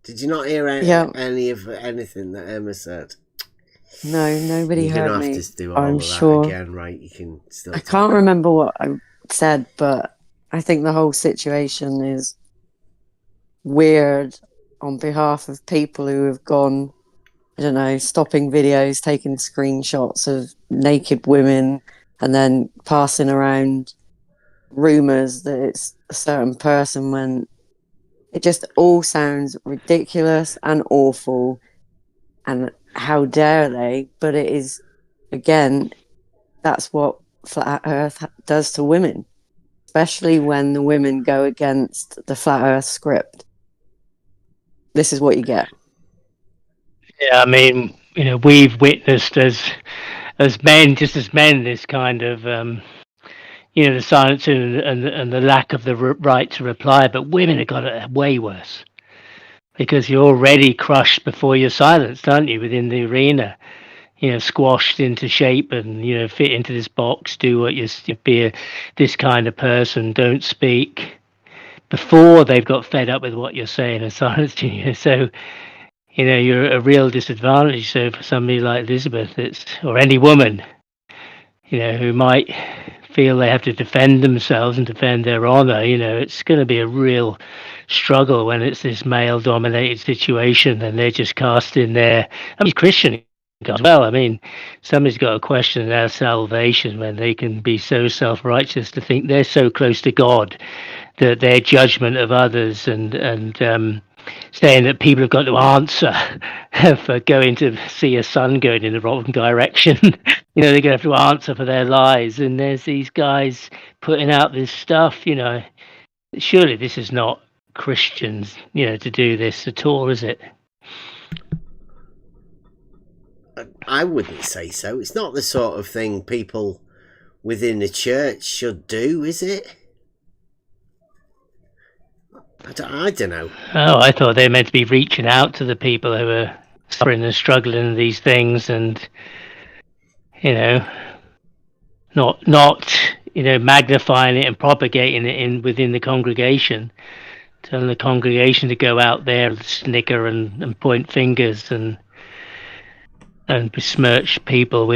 Did you not hear anything that Emma said? No, nobody heard me. You're going to have to do all I'm of that sure. again, right? You can still I can't remember what I said, but I think the whole situation is weird on behalf of people who have gone, I don't know, stopping videos, taking screenshots of naked women, and then passing around rumours that it's a certain person when it just all sounds ridiculous and awful. And how dare they? But it is, again, that's what Flat Earth does to women, especially when the women go against the Flat Earth script. This is what you get. Yeah, I mean, we've witnessed as men, this kind of, the silence and the lack of the right to reply. But women have got it way worse because you're already crushed before you're silenced, aren't you, within the arena? Squashed into shape and, fit into this box, do what you be this kind of person, don't speak, before they've got fed up with what you're saying and silenced you. So, you're at a real disadvantage. So for somebody like Elizabeth, or any woman, who might feel they have to defend themselves and defend their honor, it's going to be a real struggle when it's this male-dominated situation and they're just casting their... I mean, Christian well, I mean, somebody's got to question their salvation when they can be so self-righteous to think they're so close to God that their judgment of others and saying that people have got to answer for going to see a sun going in the wrong direction. You know, they're going to have to answer for their lies. And there's these guys putting out this stuff, you know. Surely this is not Christians, you know, to do this at all, is it? I wouldn't say so. It's not the sort of thing people within the church should do, is it? I don't know. Oh, I thought they were meant to be reaching out to the people who are suffering and struggling in these things, and you know, not you know, magnifying it and propagating it within the congregation, telling the congregation to go out there and snicker and point fingers and besmirch people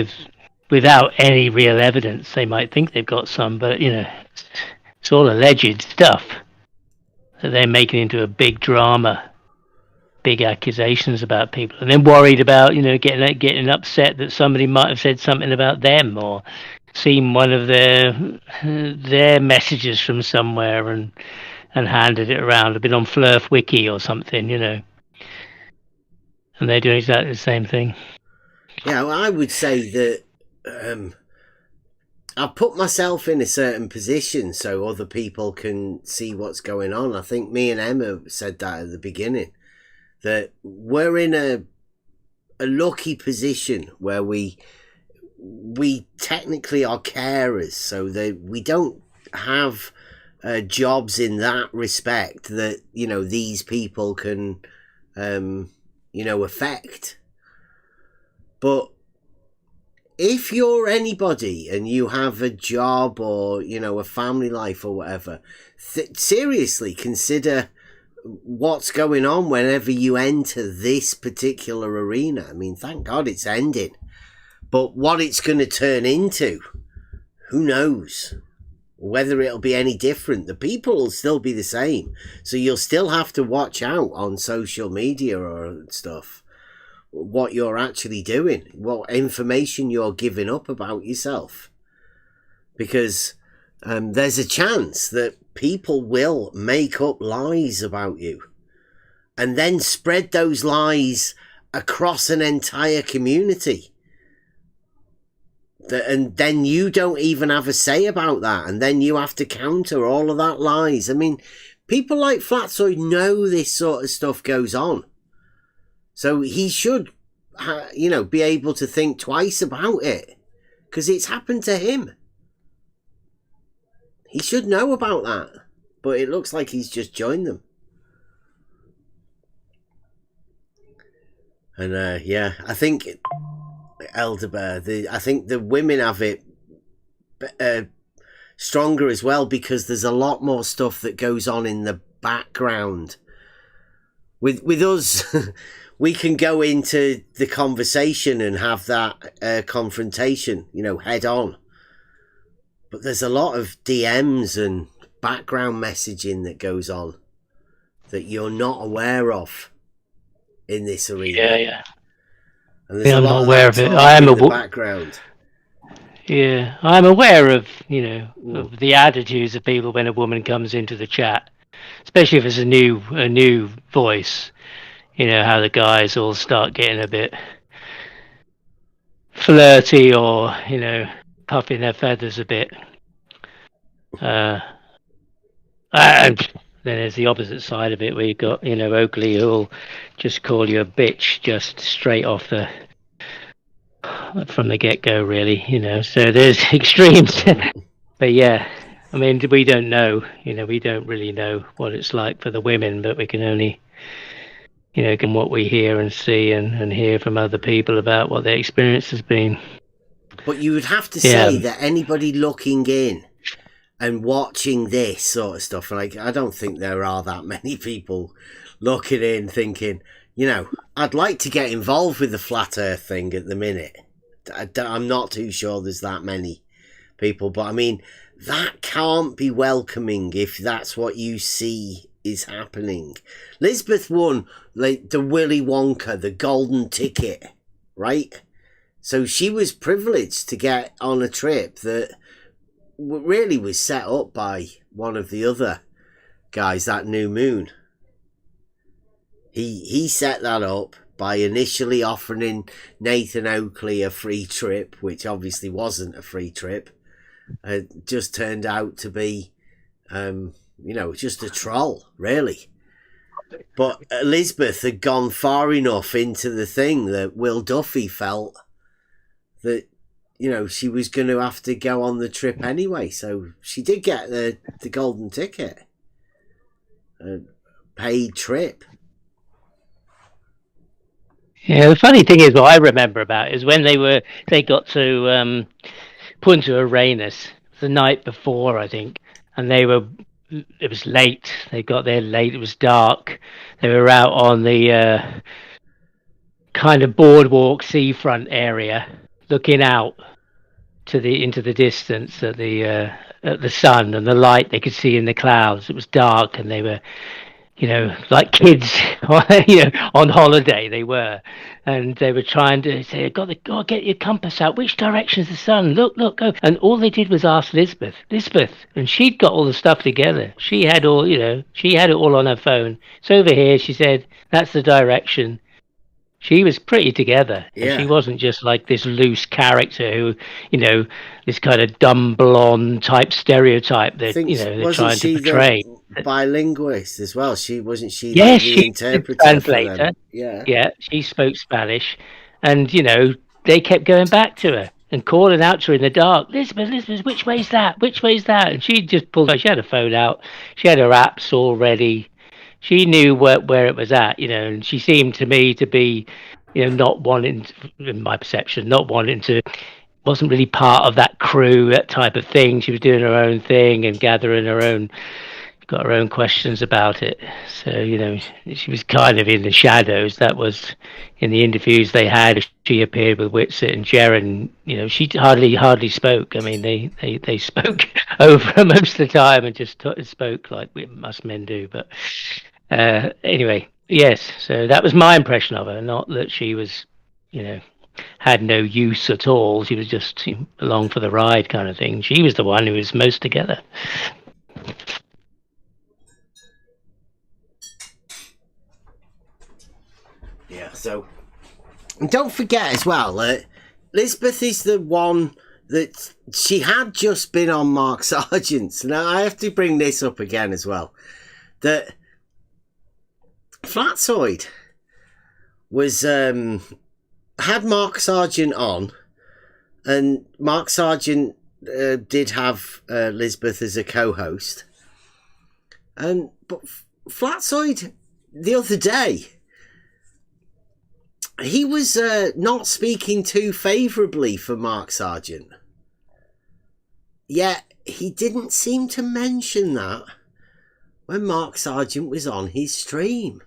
without any real evidence. They might think they've got some, but you know, it's all alleged stuff that they're making into a big drama, big accusations about people, and then worried about, you know, getting upset that somebody might have said something about them or seen one of their messages from somewhere and handed it around, a bit on Flurf Wiki or something, you know. And they're doing exactly the same thing. Yeah, well, I would say that I've put myself in a certain position so other people can see what's going on. I think me and Emma said that at the beginning, that we're in a lucky position where we technically are carers, so that we don't have jobs in that respect that, you know, these people can you know, affect. But if you're anybody and you have a job or, you know, a family life or whatever, seriously consider what's going on whenever you enter this particular arena. I mean, thank God it's ending. But what it's going to turn into, who knows? Whether it'll be any different. The people will still be the same. So you'll still have to watch out on social media or stuff what you're actually doing, what information you're giving up about yourself, because there's a chance that people will make up lies about you and then spread those lies across an entire community, and then you don't even have a say about that, and then you have to counter all of that lies. I mean, people like Flatsoid know this sort of stuff goes on. So he should, you know, be able to think twice about it, because it's happened to him. He should know about that, but it looks like he's just joined them. And yeah, I think Elderbear, I think the women have it stronger as well, because there's a lot more stuff that goes on in the background. With us, we can go into the conversation and have that confrontation, you know, head on. But there's a lot of DMs and background messaging that goes on that you're not aware of in this arena. Yeah. And there's a I'm lot not of aware of it. I am in the background. Yeah, I'm aware of, you know, of the attitudes of people when a woman comes into the chat, especially if it's a new voice. You know, how the guys all start getting a bit flirty or, you know, puffing their feathers a bit. And then there's the opposite side of it, where you've got, you know, Oakley who'll just call you a bitch just straight off from the get-go, really, you know. So there's extremes. But yeah, I mean, we don't know, you know, we don't really know what it's like for the women, but we can only, you know, from what we hear and see and hear from other people about what their experience has been. But you would have to say that anybody looking in and watching this sort of stuff, like, I don't think there are that many people looking in thinking, you know, I'd like to get involved with the flat earth thing at the minute. I'm not too sure there's that many people, but I mean, that can't be welcoming if that's what you see is happening. Lisbeth won, like, the Willy Wonka, the golden ticket, right? So she was privileged to get on a trip that really was set up by one of the other guys, that New Moon. He set that up by initially offering Nathan Oakley a free trip, which obviously wasn't a free trip. It just turned out to be, just a troll, really. But Elizabeth had gone far enough into the thing that Will Duffy felt that, she was going to have to go on the trip anyway. So she did get the golden ticket. A paid trip. Yeah, the funny thing is, what I remember about it is when they got to Punta Arenas the night before, I think, and it was late. They got there late. It was dark. They were out on the kind of boardwalk seafront area, looking out into the distance at the sun and the light they could see in the clouds. It was dark, and they were, like kids, on holiday they were, and they were trying to say, "Got to get your compass out. Which direction is the sun? Look, go!" And all they did was ask Lisbeth, and she'd got all the stuff together. She had all, she had it all on her phone. It's over here, she said. That's the direction. She was pretty together. Yeah. And she wasn't just like this loose character who, this kind of dumb blonde type stereotype that, they're trying to portray. Bilingualist as well. Wasn't she the interpreter? Translator. Yeah, she spoke Spanish, and they kept going back to her and calling out to her in the dark, Elizabeth, which way's that? And she just pulled out. She had her phone out. She had her apps all ready. She knew where it was at, and she seemed to me to be, not wanting, in my perception, wasn't really part of that crew, that type of thing. She was doing her own thing and gathering got her own questions about it. So, she was kind of in the shadows. That was in the interviews they had. She appeared with Whitsitt and Jeren. She hardly spoke. I mean, they spoke over her most of the time and just spoke like us men do. But anyway, yes. So that was my impression of her. Not that she was, had no use at all. She was just along for the ride kind of thing. She was the one who was most together. Yeah, so and don't forget as well that Lisbeth is the one that she had just been on Mark Sargent's. Now I have to bring this up again as well. That Flatsoid was had Mark Sargent on, and Mark Sargent did have Lisbeth as a co-host, but Flatsoid the other day, he was not speaking too favourably for Mark Sargent. Yet he didn't seem to mention that when Mark Sargent was on his stream.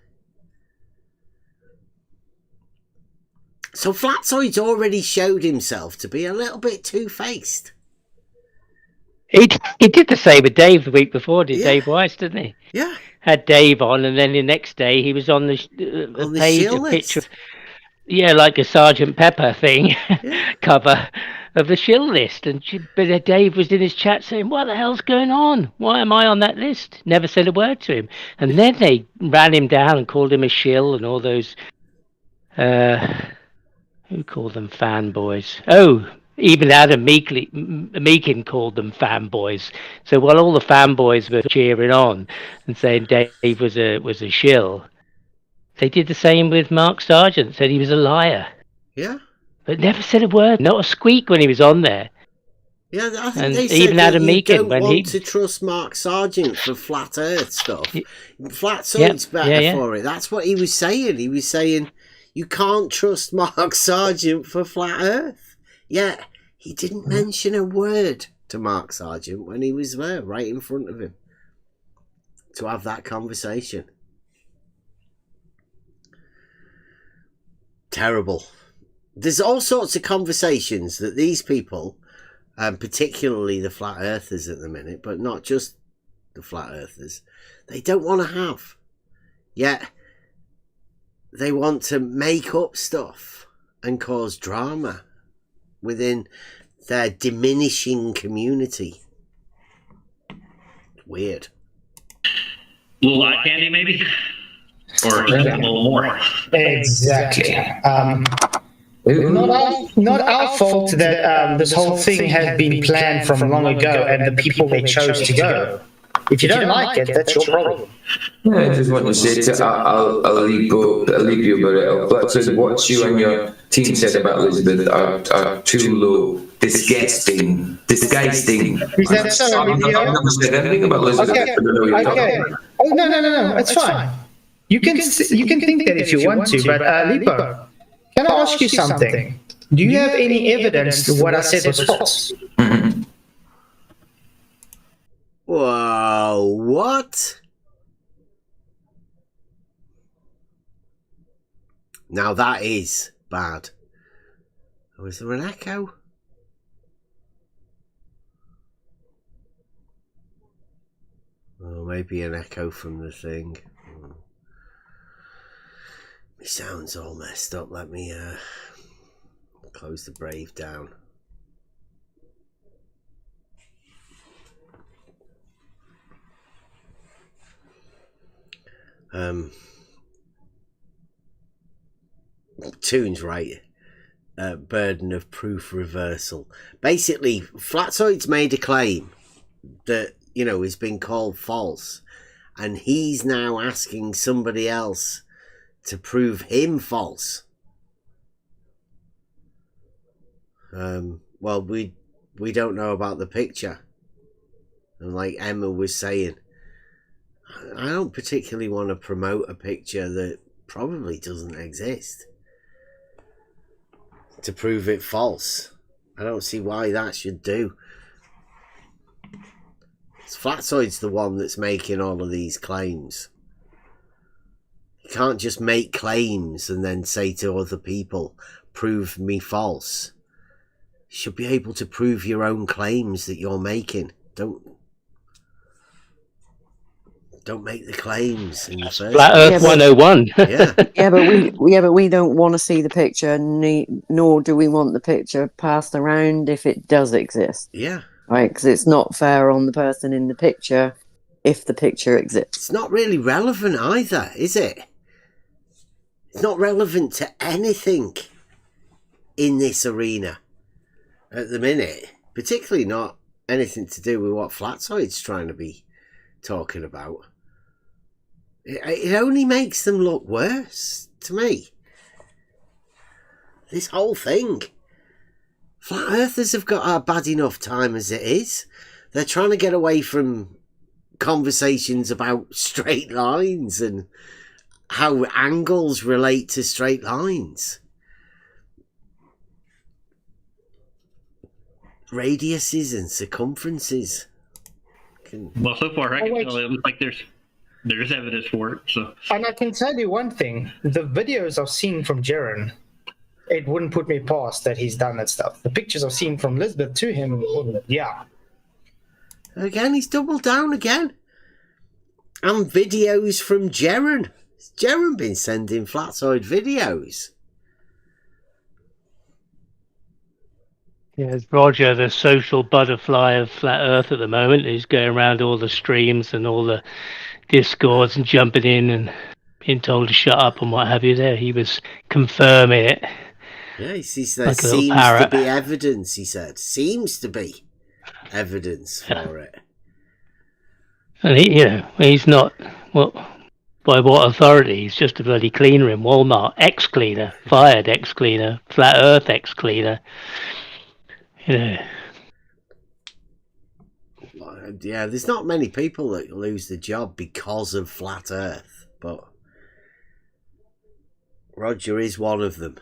So Flatsoid's already showed himself to be a little bit two-faced. He did the same with Dave the week before, Dave Weiss, didn't he? Yeah. Had Dave on, and then the next day he was on the page, a picture. Yeah, like a Sergeant Pepper thing, cover of the shill list. But Dave was in his chat saying, "What the hell's going on? Why am I on that list?" Never said a word to him. And then they ran him down and called him a shill and all those, who called them fanboys? Oh, even Adam Meakin called them fanboys. So while all the fanboys were cheering on and saying Dave was a shill, they did the same with Mark Sargent, said he was a liar. Yeah. But never said a word, not a squeak when he was on there. Yeah, I think and they said even that Adam you Meakin, don't when want to trust Mark Sargent for flat Earth stuff. Flatsoid's better for it. That's what he was saying. He was saying you can't trust Mark Sargent for flat Earth. Yeah, he didn't mention a word to Mark Sargent when he was there, right in front of him, to have that conversation. Terrible. There's all sorts of conversations that these people, particularly the flat earthers at the minute, but not just the flat earthers, they don't want to have. Yet they want to make up stuff and cause drama within their diminishing community. Weird. A little eye candy, maybe? Or a little more? Exactly. Not our fault that this whole thing had been planned from long ago and the people they chose to go. If you don't like it, that's your problem. Yeah, I just want to say I'll leave you about it. So what you and your team said about Elizabeth are too low. Disgusting. Is that so? I've never said anything about Elizabeth. Okay. Oh, no. It's fine. You can think that if you want to, but Lipo, can I ask you something? Do you have any evidence that what I said was false? Whoa, what? Now that is bad. Oh, is there an echo? Oh, maybe an echo from the thing. My sound's all messed up. Let me close the Brave down. Toon's right. Burden of proof reversal. Basically, Flatzoid's made a claim that, you know, has been called false, and he's now asking somebody else to prove him false. Well, we don't know about the picture, and like Emma was saying, I don't particularly want to promote a picture that probably doesn't exist to prove it false. I don't see why that should do. Flatzoid's the one that's making all of these claims. You can't just make claims and then say to other people, prove me false. You should be able to prove your own claims that you're making. Don't make the claims in the first Flat Earth 101. Yeah. but we don't want to see the picture, nor do we want the picture passed around if it does exist. Yeah. Right, because it's not fair on the person in the picture if the picture exists. It's not really relevant either, is it? It's not relevant to anything in this arena at the minute, particularly not anything to do with what Flatzoid's trying to be talking about. It only makes them look worse to me. This whole thing. Flat Earthers have got a bad enough time as it is. They're trying to get away from conversations about straight lines and how angles relate to straight lines. Radiuses and circumferences. Well, so far I can tell it looks like there's evidence for it. So, and I can tell you one thing: the videos I've seen from Jaren, it wouldn't put me past that he's done that stuff. The pictures I've seen from Lisbeth to him, yeah. Again, he's doubled down again. And videos from Jaren. Has Jaren been sending Flatzoid videos? Yeah, it's Roger, the social butterfly of Flat Earth at the moment. He's going around all the streams and all the Discords and jumping in and being told to shut up and what have you there. He was confirming it. Yeah, he says there like seems to be evidence, he said. Seems to be evidence for it. And he's not, by what authority? He's just a bloody cleaner in Walmart. Ex-cleaner, fired ex-cleaner, Flat Earth ex-cleaner. Yeah, there's not many people that lose the job because of Flat Earth, but Roger is one of them.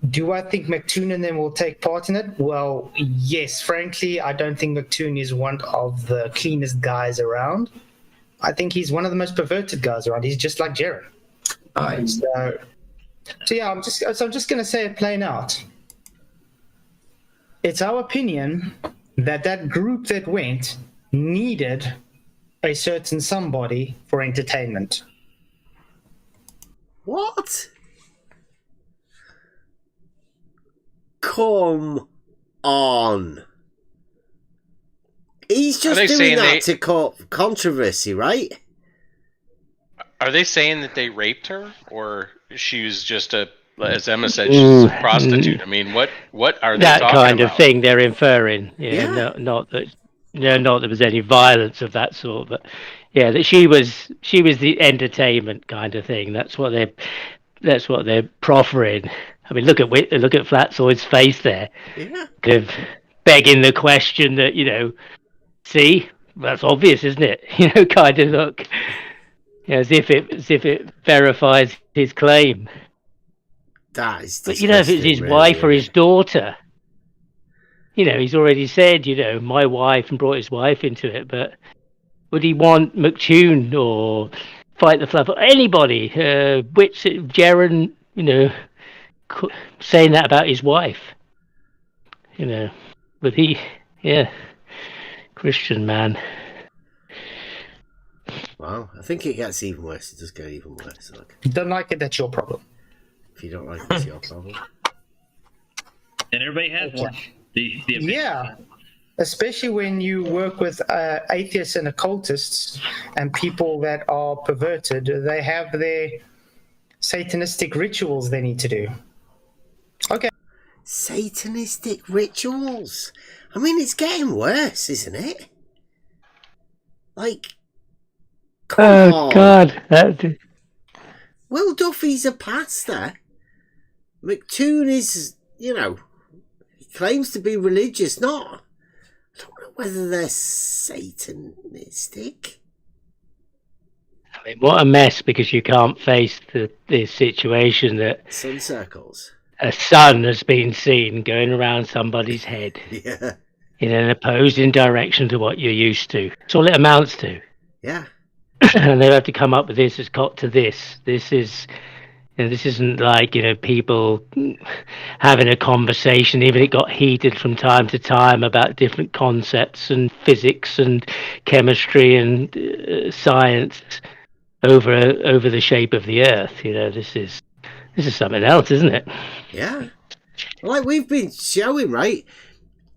Do I think McToon and them will take part in it? Well, yes. Frankly, I don't think McToon is one of the cleanest guys around. I think he's one of the most perverted guys around. He's just like Jaren. So yeah, I'm just going to say it plain out. It's our opinion that group that went needed a certain somebody for entertainment. What? Come on. He's just doing that to cause controversy, right? Are they saying that they raped her, or she was just as Emma said, she's a prostitute? I mean, what are they that talking kind about? of thing they're inferring? Yeah, not that there was any violence of that sort, but yeah, that she was the entertainment kind of thing. That's what they're proffering. I mean, look at Flatzoid's face there. Yeah. Kind of begging the question that, see, that's obvious, isn't it? Kind of look, as if it verifies his claim. That is but if it's his wife or his daughter, he's already said, my wife, and brought his wife into it. But would he want McToon or Fight the Fluff or anybody, Jaren, saying that about his wife? But Christian man. Well, I think it gets even worse. It does get even worse. Don't like it, that's your problem. If you don't like it, it's your problem. And everybody has one. Yeah. Especially when you work with atheists and occultists and people that are perverted, they have their satanistic rituals they need to do. Okay. Satanistic rituals? I mean, it's getting worse, isn't it? Come on. God. Will Duffy's a pastor. McToon is, he claims to be religious. I don't know whether they're satanistic. I mean, what a mess, because you can't face the situation that sun circles. A sun has been seen going around somebody's head. Yeah. In an opposing direction to what you're used to. That's all it amounts to. Yeah. And they have to come up with this has got to this. This is, this isn't like, people having a conversation, even it got heated from time to time about different concepts and physics and chemistry and science over the shape of the earth. This is something else, isn't it? Yeah. Like we've been showing, right?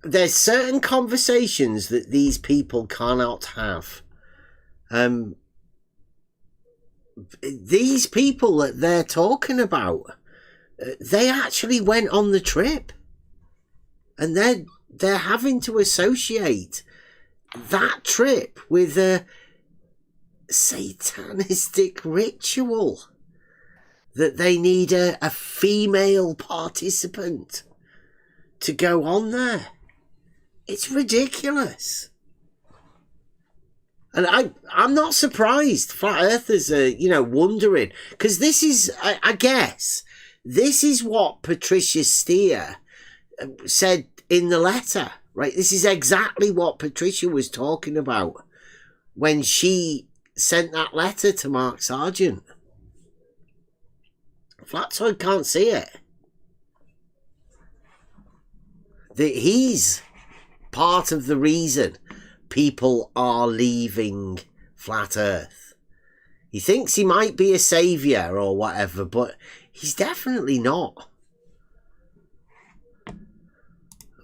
There's certain conversations that these people cannot have. These people that they're talking about, they actually went on the trip, and they're having to associate that trip with a satanistic ritual that they need a female participant to go on there. It's ridiculous. And I'm not surprised flat earthers are, wondering, because this is, I guess, this is what Patricia Steer said in the letter, right? This is exactly what Patricia was talking about when she sent that letter to Mark Sargent. Flatzoid can't see it. That he's part of the reason people are leaving Flat Earth. He thinks he might be a saviour or whatever, but he's definitely not.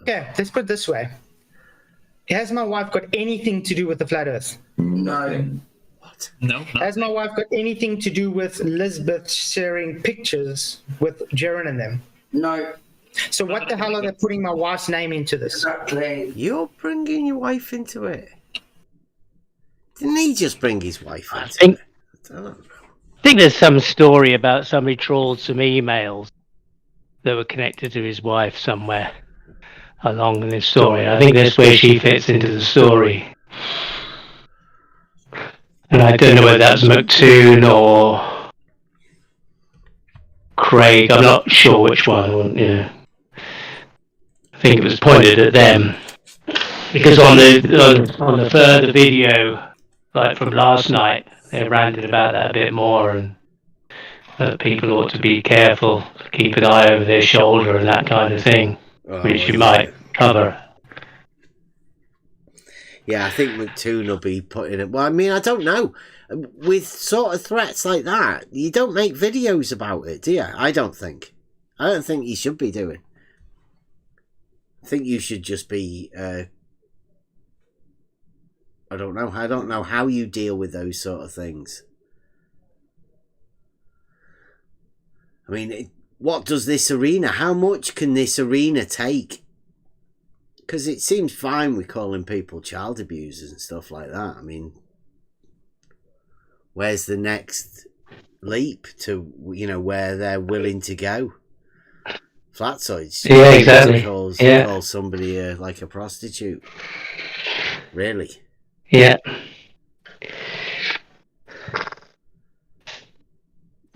Okay, let's put it this way. Has my wife got anything to do with the Flat Earth? No. What? No. Has my wife got anything to do with Lisbeth sharing pictures with Jaren and them? No. So what the hell are they putting my wife's name into this? Exactly. You're bringing your wife into it. Didn't he just bring his wife into it? I don't know. I think there's some story about somebody trawled some emails that were connected to his wife somewhere along in this story. I think that's where she fits into the story. And I don't know whether that's McToon or Craig. I'm not sure which one. I think it was pointed at them because on the further video, like from last night, they ranted about that a bit more, and that people ought to be careful, keep an eye over their shoulder and that kind of thing, which you might cover. Yeah, I think McToon will be putting it. Well, I mean, I don't know. With sort of threats like that, you don't make videos about it, do you? I don't think you should be doing. I think you should just be. I don't know. I don't know how you deal with those sort of things. I mean, what does this arena? How much can this arena take? Because it seems fine with calling people child abusers and stuff like that. I mean, where's the next leap to, you know, where they're willing to go? Flatsoids. Yeah, exactly. Calls somebody like a prostitute. Really? Yeah.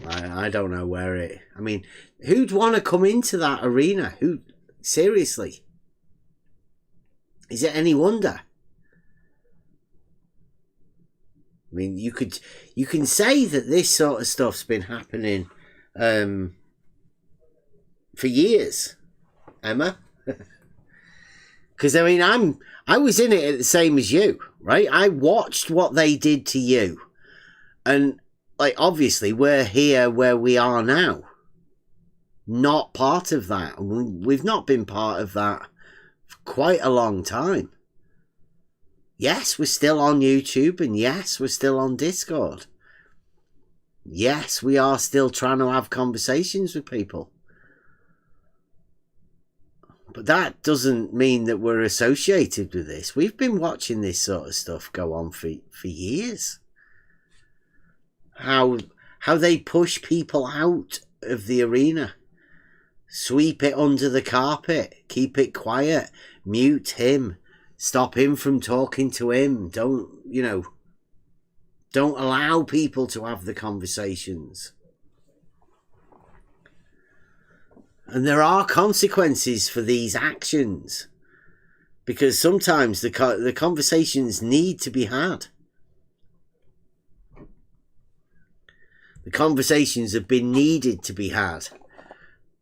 I don't know where it... I mean, who'd want to come into that arena? Who? Seriously? Is it any wonder? I mean, you can say that this sort of stuff's been happening for years, Emma. Because I mean, I was in it at the same as you, right? I watched what they did to you, and like obviously we're here where we are now. Not part of that. We've not been part of that for quite a long time. Yes, we're still on YouTube, and yes, we're still on Discord. Yes, we are still trying to have conversations with people. But that doesn't mean that we're associated with this. We've been watching this sort of stuff go on for years. How they push people out of the arena. Sweep it under the carpet. Keep it quiet. Mute him. Stop him from talking to him. Don't allow people to have the conversations. And there are consequences for these actions. Because sometimes the conversations need to be had. The conversations have been needed to be had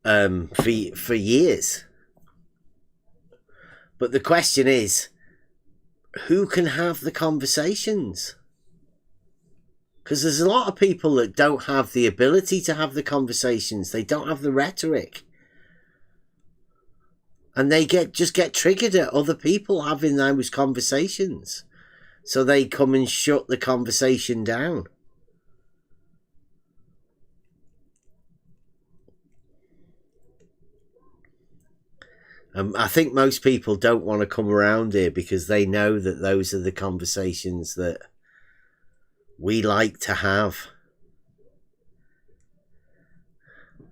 for years. But the question is, who can have the conversations? Because there's a lot of people that don't have the ability to have the conversations. They don't have the rhetoric. And they just get triggered at other people having those conversations. So they come and shut the conversation down. I think most people don't want to come around here because they know that those are the conversations that we like to have.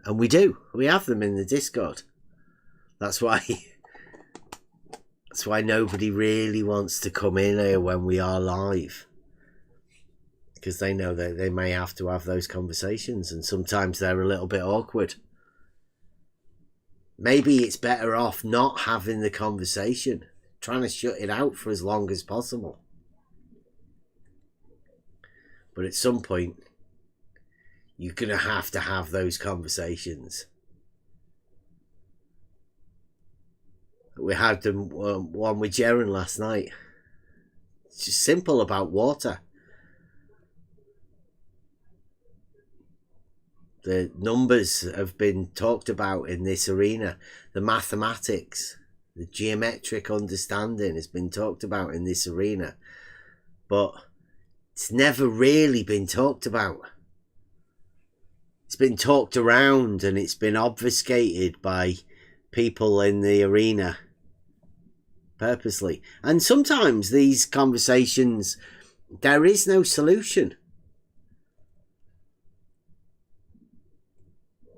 And we do. We have them in the Discord. That's why nobody really wants to come in here when we are live. Because they know that they may have to have those conversations, and sometimes they're a little bit awkward. Maybe it's better off not having the conversation, trying to shut it out for as long as possible. But at some point, you're going to have those conversations. We had them one with Jaren last night. It's just simple about water. The numbers have been talked about in this arena. The mathematics, the geometric understanding has been talked about in this arena. But it's never really been talked about. It's been talked around and it's been obfuscated by people in the arena purposely. And sometimes these conversations, there is no solution.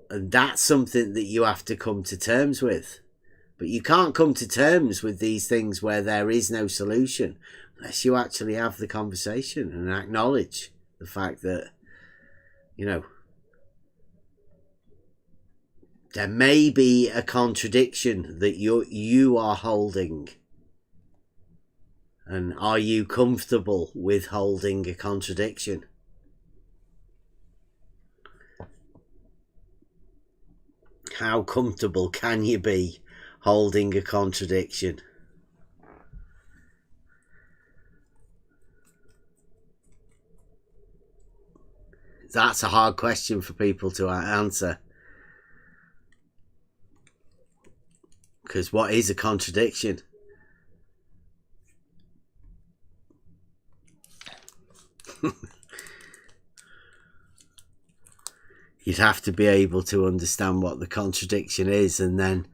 And that's something that you have to come to terms with. But you can't come to terms with these things where there is no solution unless you actually have the conversation and acknowledge the fact that, there may be a contradiction that you are holding. And are you comfortable with holding a contradiction? How comfortable can you be holding a contradiction? That's a hard question for people to answer. Because what is a contradiction? You'd have to be able to understand what the contradiction is, and then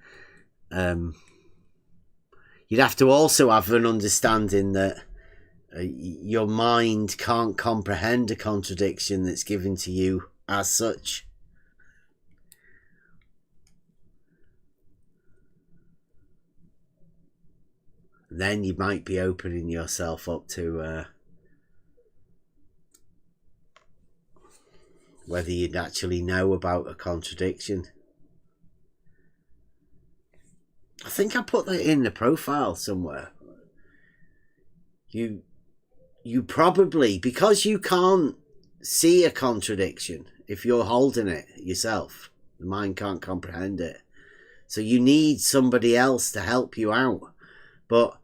you'd have to also have an understanding that your mind can't comprehend a contradiction that's given to you as such. Then you might be opening yourself up to whether you'd actually know about a contradiction. I think I put that in the profile somewhere. You probably, because you can't see a contradiction if you're holding it yourself, the mind can't comprehend it. So you need somebody else to help you out. But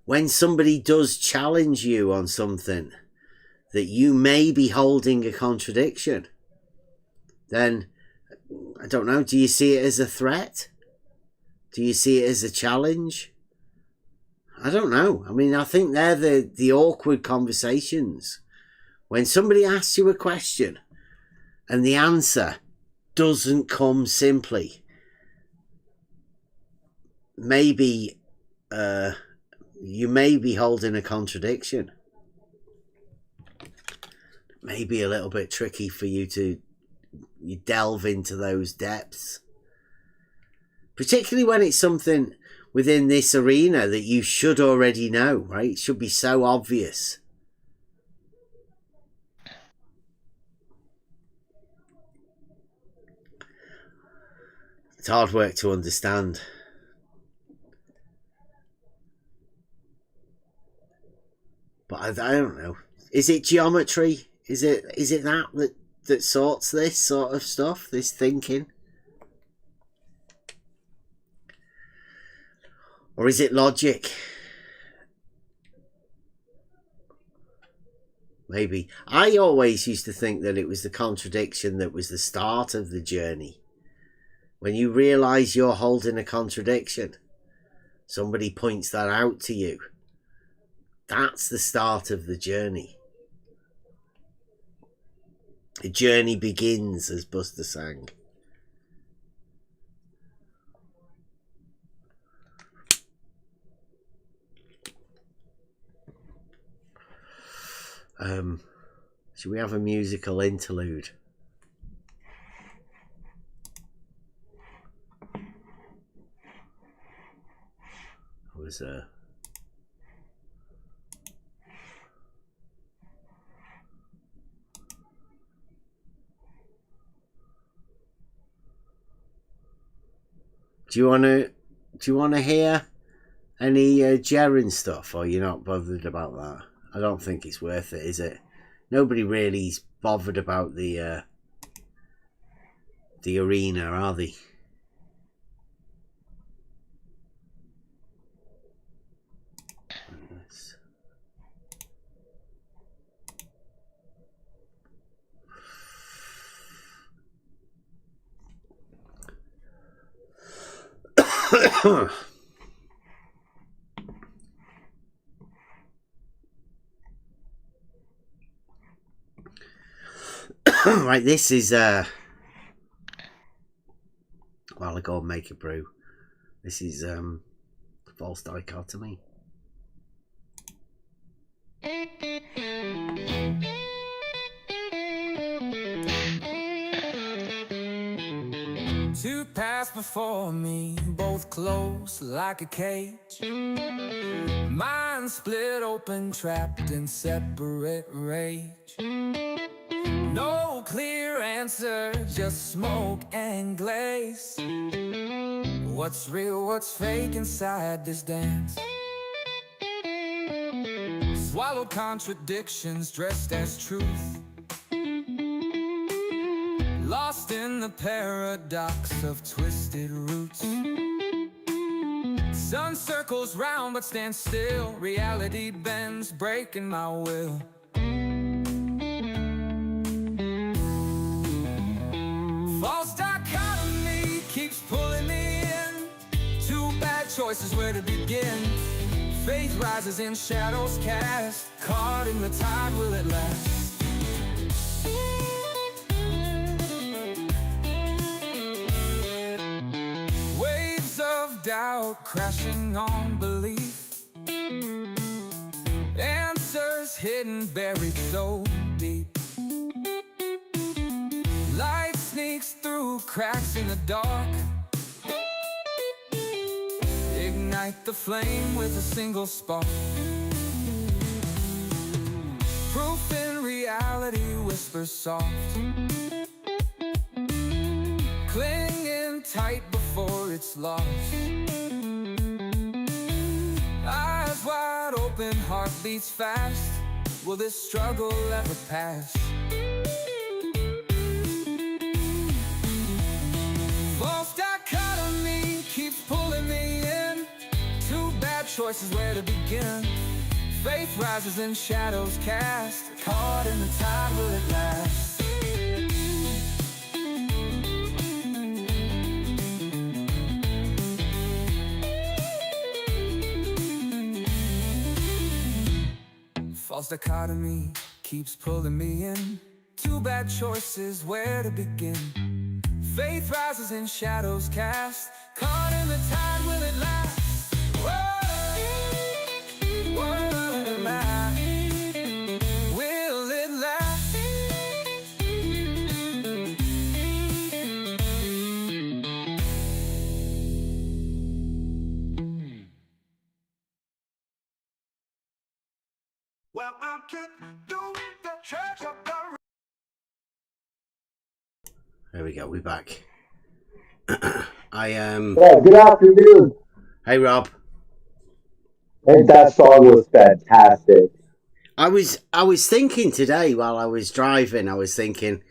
when somebody does challenge you on something that you may be holding a contradiction, then, I don't know, do you see it as a threat? Do you see it as a challenge? I don't know. I mean, I think they're the awkward conversations. When somebody asks you a question and the answer doesn't come simply, maybe you may be holding a contradiction. It may be a little bit tricky for you to delve into those depths, particularly when it's something within this arena that you should already know, right? It should be so obvious. It's hard work to understand. But I don't know. Is it geometry? Is it that sorts this sort of stuff, this thinking? Or is it logic? Maybe. I always used to think that it was the contradiction that was the start of the journey. When you realise you're holding a contradiction, somebody points that out to you. That's the start of the journey. The journey begins, as Buster sang. Should we have a musical interlude? Was Do you want to hear any Jaren stuff, or you're not bothered about that? I don't think it's worth it, is it? Nobody really's bothered about the arena, are they? Right, this is while I go and make a brew. This is false dichotomy. Two paths before me, both closed like a cage. Mind split open, trapped in separate rage. No clear answer, just smoke and glaze. What's real, what's fake inside this dance? Swallowed contradictions dressed as truth. Lost in the paradox of twisted roots. Sun circles round but stands still. Reality bends, breaking my will. False dichotomy keeps pulling me in. Two bad choice is where to begin. Faith rises in shadows cast. Caught in the tide, will it last? Waves of doubt crashing on belief. Answers hidden, buried so deep. Light sneaks through cracks in the dark. Ignite the flame with a single spark. Proof in reality whispers soft. Clinging tight before it's lost. Eyes wide open, heart beats fast. Will this struggle ever pass? False dichotomy keeps pulling me in. Two bad choices, where to begin? Faith rises in shadows cast. Caught in the tide, will it last? False dichotomy keeps pulling me in. Two bad choices, where to begin? Faith rises in shadows cast. Caught in the tide, will it last? Whoa, will it last? Will it last? Well, I could do the church of the... There we go, we're back. Yeah, good afternoon. Hey, Rob. I think that song was fantastic. I was thinking today while I was driving, I was thinking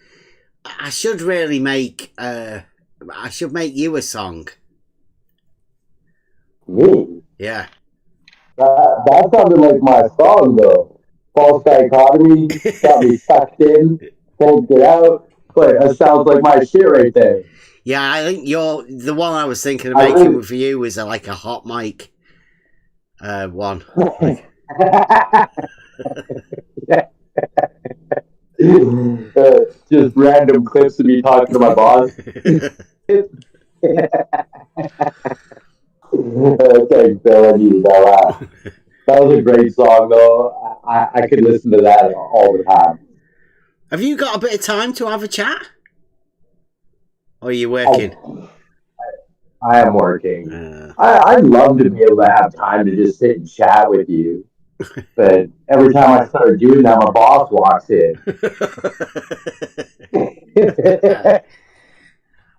I should really make you a song. Me? Yeah. That sounded like my song though. False dichotomy, got me sucked in, can't get out. But that sounds like my shit right there. Yeah, I think the one I was thinking of making for you was like a hot mic one. Just random clips of me talking to my boss. Thanks, Bill. I needed that laugh. That was a great song, though. I could listen to that all the time. Have you got a bit of time to have a chat? Or are you working? I am working. I'd love to be able to have time to just sit and chat with you. But every time I start doing that, my boss walks in.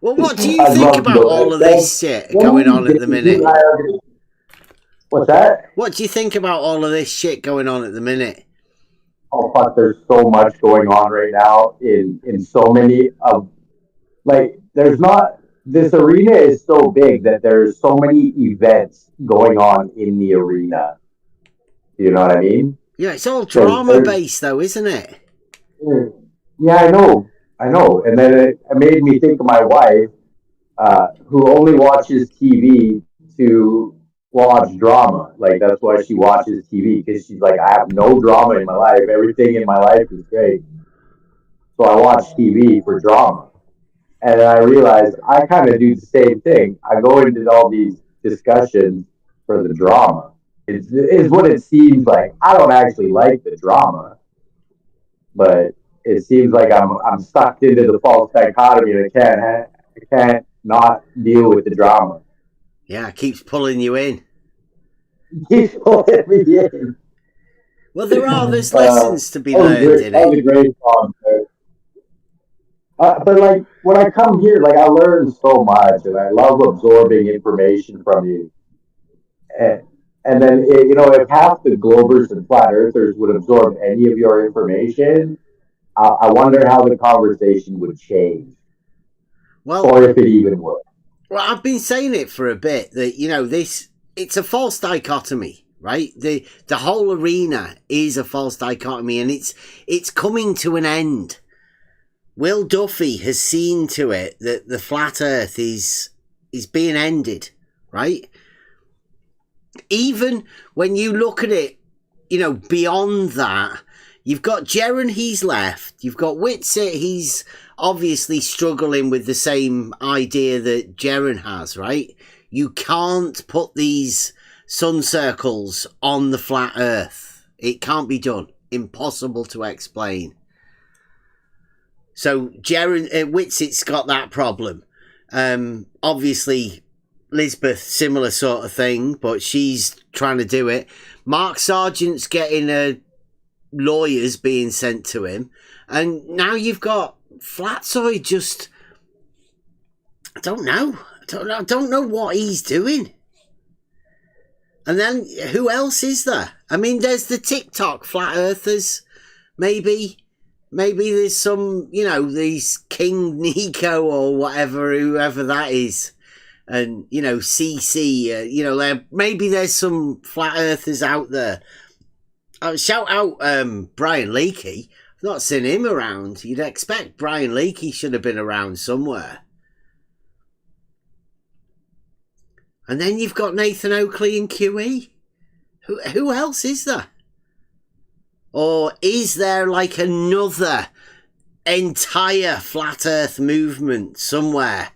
Well, what do you think about all of this shit going on at the minute? What's that? What do you think about all of this shit going on at the minute? Oh, fuck, there's so much going on right now in so many of... Like, there's not... This arena is so big that there's so many events going on in the arena. You know what I mean? Yeah, it's all drama-based, though, isn't it? Yeah, I know. And then it made me think of my wife, who only watches TV to watch drama. Like, that's why she watches TV, because she's like, I have no drama in my life. Everything in my life is great. So I watch TV for drama. And I realized I kind of do the same thing. I go into all these discussions for the drama. It's what it seems like. I don't actually like the drama, but it seems like I'm sucked into the false dichotomy and I can't not deal with the drama. Yeah, it keeps pulling you in. Keeps pulling me in. Well, there's lessons to be learned in it. That was a great song, but like when I come here, like I learn so much, and I love absorbing information from you. And then if half the Globers and Flat Earthers would absorb any of your information, I wonder how the conversation would change. Well, or if it even would. Well, I've been saying it for a bit that it's a false dichotomy, right? The whole arena is a false dichotomy, and it's coming to an end. Will Duffy has seen to it that the flat Earth is being ended, right? even when you look at it, you know, beyond that, you've got Jeren, he's left. You've got Whitsitt, he's obviously struggling with the same idea that Jeren has, right? You can't put these sun circles on the flat Earth. It can't be done. Impossible to explain. So Jeren, Whitsitt's got that problem. Obviously, Lisbeth, similar sort of thing, but she's trying to do it. Mark Sargent's getting lawyers being sent to him. And now you've got Flatzoid just... I don't know what he's doing. And then who else is there? I mean, there's the TikTok flat earthers. Maybe there's some, you know, these King Nico or whatever, whoever that is. And, you know, CC, you know, maybe there's some flat earthers out there. Shout out Brian Leakey. I've not seen him around. You'd expect Brian Leakey should have been around somewhere. And then you've got Nathan Oakley and QE. Who else is there? Or is there like another entire flat earth movement somewhere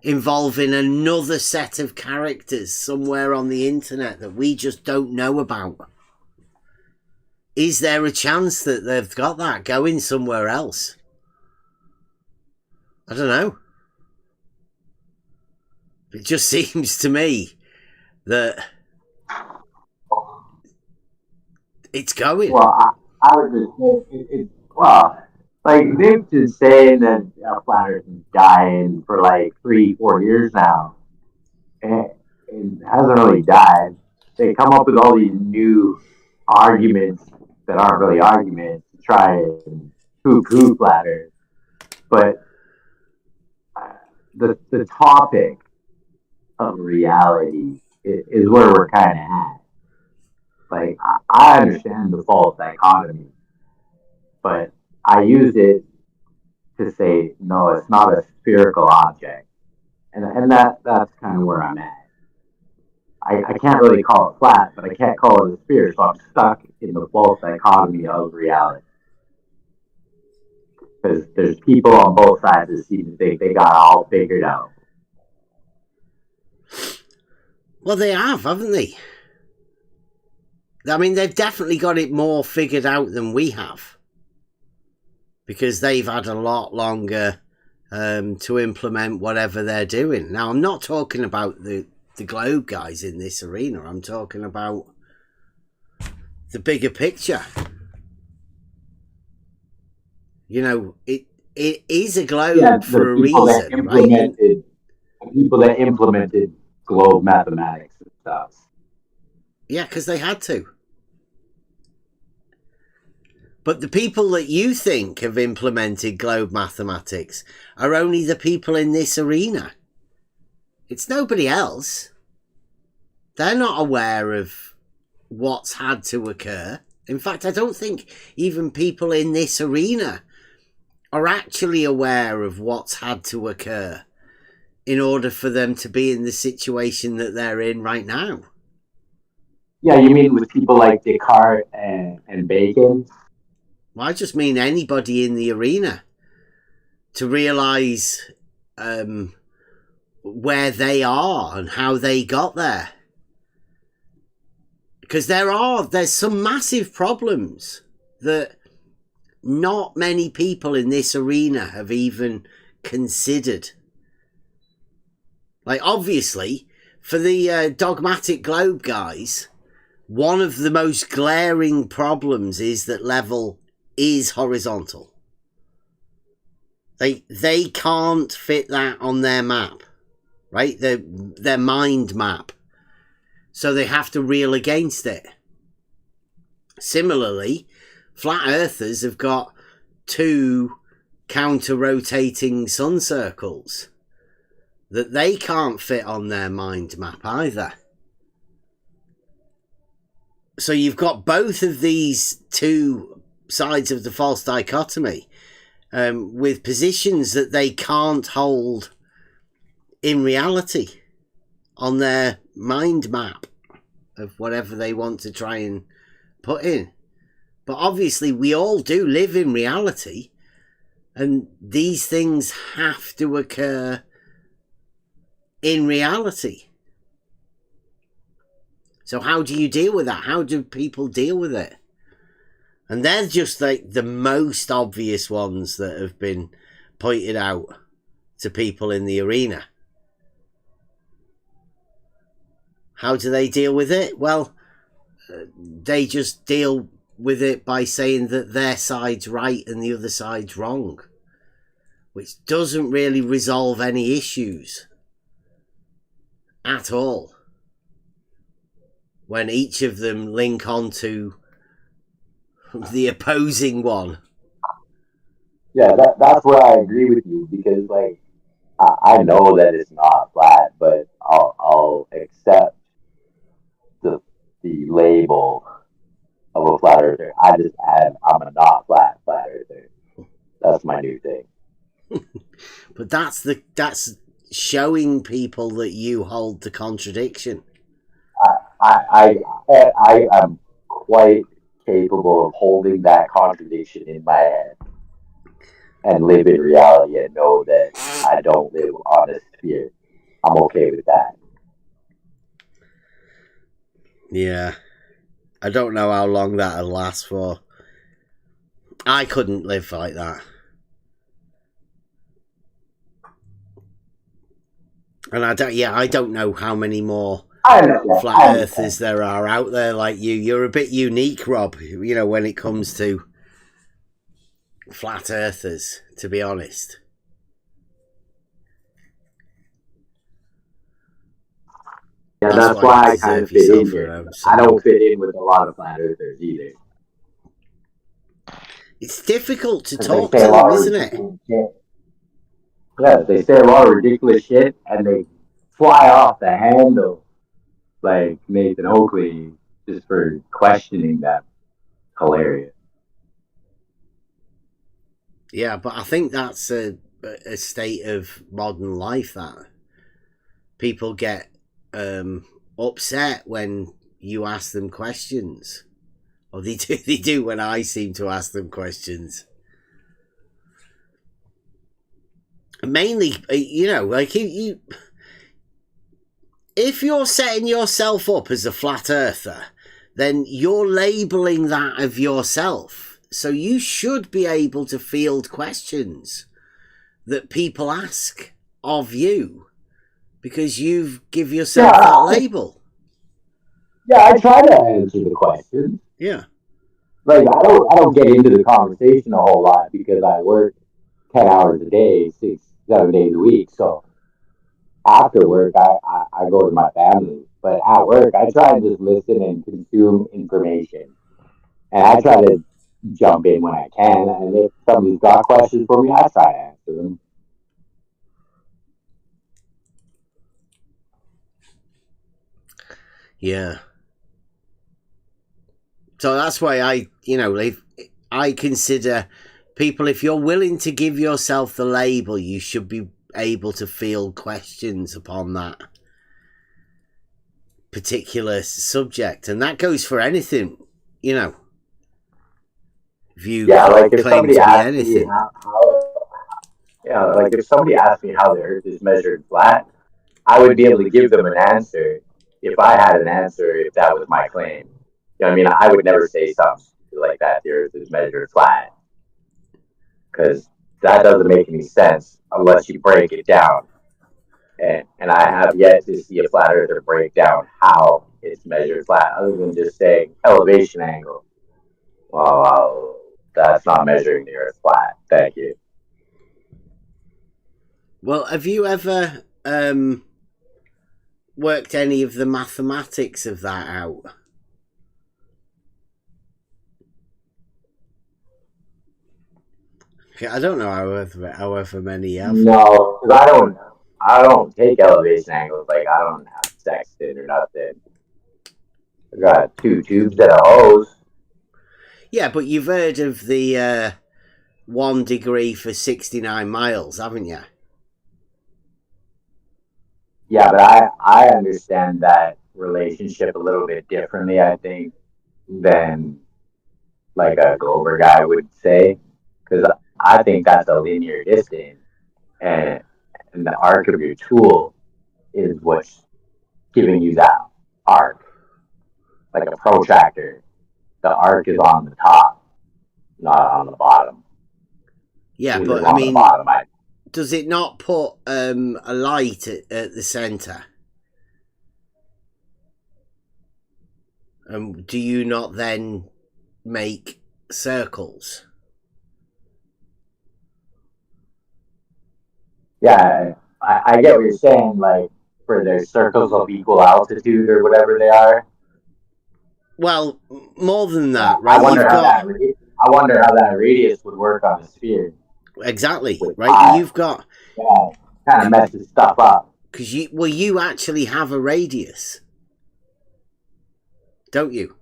involving another set of characters somewhere on the internet that we just don't know about? Is there a chance that they've got that going somewhere else? I don't know. It just seems to me that it's going. Well, I would just say, well, like they've been saying that flat Earth is dying for like 3-4 years now, and it hasn't really died. They come up with all these new arguments that aren't really arguments to try and poo-poo flat Earth. But the topic of reality is where we're kind of at. Like, I understand the false dichotomy, but I use it to say, no, it's not a spherical object. And that's kind of where I'm at. I can't really call it flat, but I can't call it a sphere, so I'm stuck in the false dichotomy of reality. Because there's people on both sides that seem to think they got it all figured out. Well, they have, haven't they? I mean, they've definitely got it more figured out than we have. Because they've had a lot longer to implement whatever they're doing. Now, I'm not talking about the globe guys in this arena. I'm talking about the bigger picture. You know, it is a globe for a reason, right? The people that implemented globe mathematics and stuff. Yeah, because they had to. But the people that you think have implemented globe mathematics are only the people in this arena. It's nobody else. They're not aware of what's had to occur. In fact, I don't think even people in this arena are actually aware of what's had to occur in order for them to be in the situation that they're in right now. Yeah, you mean with people like Descartes and Bacon? Well, I just mean anybody in the arena to realise where they are and how they got there. Because there's some massive problems that not many people in this arena have even considered. Like, obviously, for the dogmatic globe guys, one of the most glaring problems is that level is horizontal. They can't fit that on their map, right? Their mind map. So they have to reel against it. Similarly, flat earthers have got 2 counter-rotating sun circles that they can't fit on their mind map either. So you've got both of these 2 sides of the false dichotomy with positions that they can't hold in reality on their mind map. of whatever they want to try and put in. But obviously we all do live in reality, and these things have to occur in reality. So how do you deal with that? How do people deal with it? And they're just like the most obvious ones that have been pointed out to people in the arena. How do they deal with it? Well, they just deal with it by saying that their side's right and the other side's wrong, which doesn't really resolve any issues at all when each of them link onto the opposing one. Yeah, that's where I agree with you, because like I know that it's not flat, but I'll accept the label of a flat earther. I just add I'm a not flat earther. That's my new thing. But that's showing people that you hold the contradiction. I am quite capable of holding that contradiction in my head and live in reality and know that I don't live on a sphere. I'm okay with that. Yeah. I don't know how long that'll last for. I couldn't live like that. And I don't know how many more flat earthers there are out there like you. You're a bit unique, Rob, you know, when it comes to flat earthers, to be honest. Yeah, that's why I kind of fit in here. I don't fit in with a lot of flat earthers either. It's difficult to talk to them, isn't it? Yeah, they say a lot of ridiculous shit and they fly off the handle like Nathan Oakley just for questioning them. Hilarious. Yeah, but I think that's a state of modern life, that people get upset when you ask them questions. Or they do when I seem to ask them questions. Mainly, you know, like you if you're setting yourself up as a flat earther, then you're labeling that of yourself. So you should be able to field questions that people ask of you because you've give yourself that label. Yeah, I try to answer the questions. Yeah. Like I don't get into the conversation a whole lot because I work 10 hours a day, 6-7 days a week. So after work, I go to my family. But at work, I try and just listen and consume information. And I try to jump in when I can. And if somebody's got questions for me, I try to answer them. Yeah. So that's why I consider people, if you're willing to give yourself the label, you should be able to field questions upon that particular subject. And that goes for anything, you know. If you if claim to be anything. If somebody asked me how the Earth is measured flat, I would be able to give them an answer if I had an answer, if that was my claim. You know what I mean? I would never say something like that, the Earth is measured flat. Because that doesn't make any sense unless you break it down. And I have yet to see a flat earther break down how it's measured flat, other than just saying elevation angle. Well, that's not measuring the Earth flat. Thank you. Well, have you ever worked any of the mathematics of that out? I don't know however many have. No, because I don't take elevation angles. Like, I don't have sextant or nothing. I got 2 tubes and a hose. Yeah, but you've heard of the 1 degree for 69 miles, haven't you? Yeah, but I understand that relationship a little bit differently, I think, than like a Goldberg guy would say, because I think that's a linear distance, and the arc of your tool is what's giving you that arc. Like a protractor, the arc is on the top, not on the bottom. Yeah, It but was I on the mean, bottom, does it not put a light at the center? Do you not then make circles? Yeah, I get what you're saying, like, for their circles of equal altitude or whatever they are. Well, more than that, right? I wonder how that radius would work on a sphere. Exactly, right? You've got... Yeah, kind of messes stuff up. Because you actually have a radius, don't you?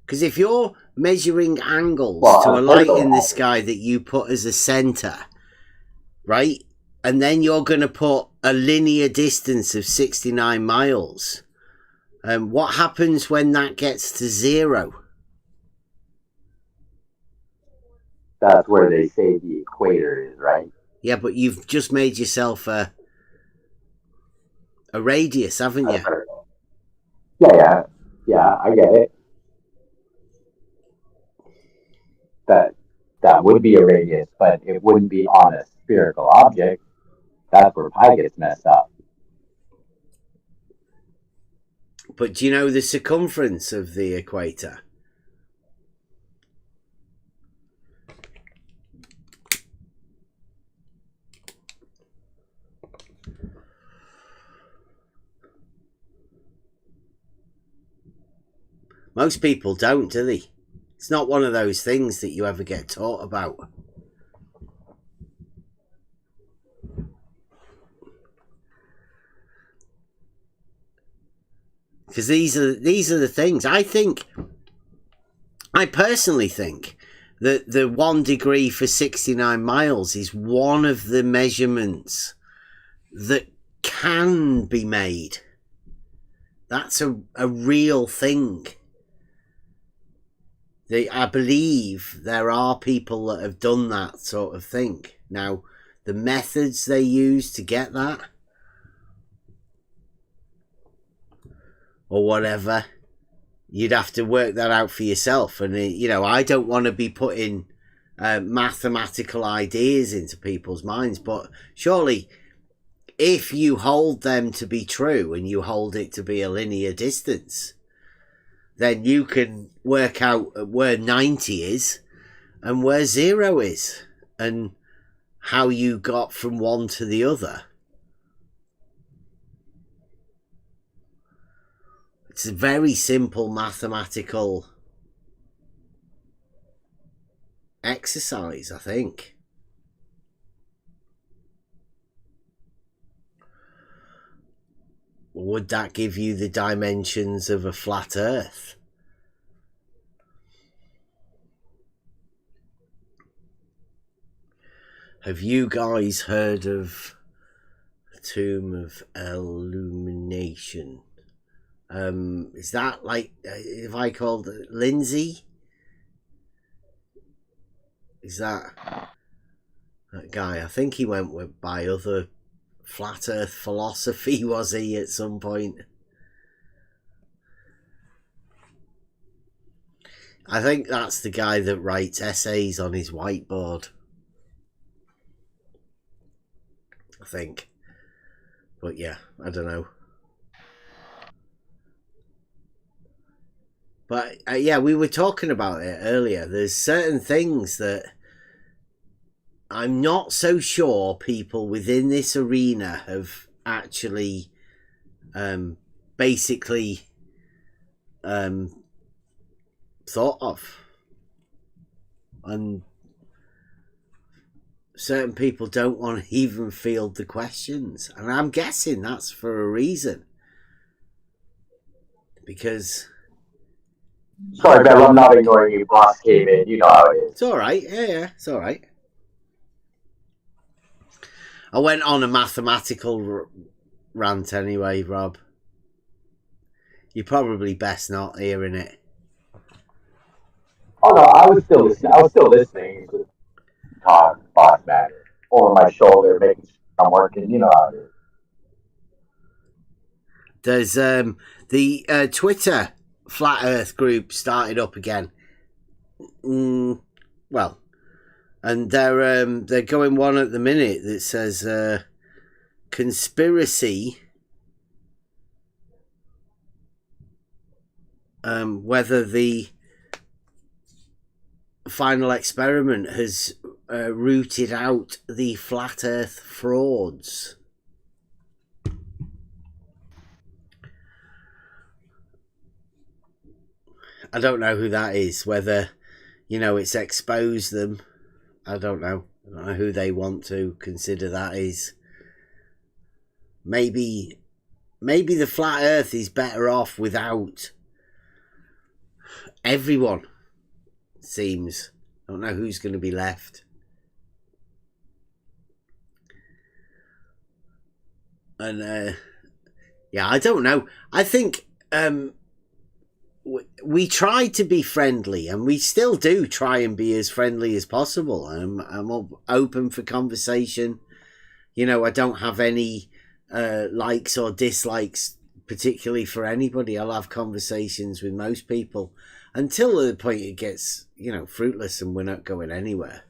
Because if you're measuring angles to a light in the sky that you put as a center, right? And then you're going to put a linear distance of 69 miles. What happens when that gets to 0? That's where they say the equator is, right? Yeah, but you've just made yourself a radius, haven't you? Yeah, I get it. That would be a radius, but it wouldn't be on a spherical object. That's where pi gets messed up. But do you know the circumference of the equator? Most people don't, do they? It's not one of those things that you ever get taught about. Because these are the things. I personally think that the 1 degree for 69 miles is one of the measurements that can be made. That's a real thing. I believe there are people that have done that sort of thing. Now, the methods they use to get that, or whatever, you'd have to work that out for yourself. And, I don't want to be putting mathematical ideas into people's minds, but surely if you hold them to be true and you hold it to be a linear distance, then you can work out where 90 is and where 0 is and how you got from one to the other. It's a very simple mathematical exercise, I think. Would that give you the dimensions of a flat Earth? Have you guys heard of the Tomb of Illumination? Is that like, if I called it Lindsay? Is that guy? I think he went by other flat Earth philosophy, was he, at some point? I think that's the guy that writes essays on his whiteboard. I think. But yeah, I don't know. But yeah, we were talking about it earlier. There's certain things that I'm not so sure people within this arena have actually basically thought of. And certain people don't want to even field the questions. And I'm guessing that's for a reason. Because... Sorry, Bev, I'm not ignoring you. Boss came in. You know how it is. It's all right. Yeah, it's all right. I went on a mathematical rant anyway, Rob. You're probably best not hearing it. Oh no, I was still listening. To talk about matter over my shoulder, making sure I'm working. You know how it is. There's the Twitter Flat Earth group started up again. Well, and they're going one at the minute that says conspiracy. Whether the final experiment has rooted out the flat Earth frauds. I don't know who that is, whether, it's exposed them. I don't know who they want to consider that is. Maybe the flat Earth is better off without everyone, seems. I don't know who's going to be left. And, I don't know. I think we try to be friendly, and we still do try and be as friendly as possible. I'm open for conversation. I don't have any likes or dislikes particularly for anybody. I'll have conversations with most people until the point it gets, fruitless and we're not going anywhere.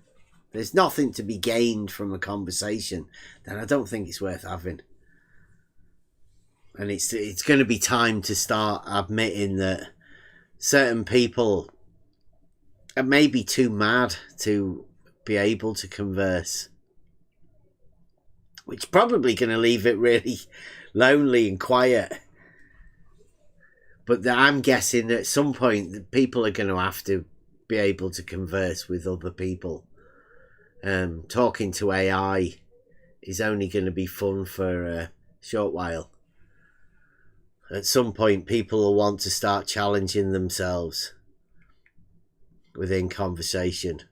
There's nothing to be gained from a conversation, then I don't think it's worth having. And it's going to be time to start admitting that certain people are maybe too mad to be able to converse, which is probably going to leave it really lonely and quiet. But I'm guessing at some point that people are going to have to be able to converse with other people. Talking to AI is only going to be fun for a short while. At some point, people will want to start challenging themselves within conversation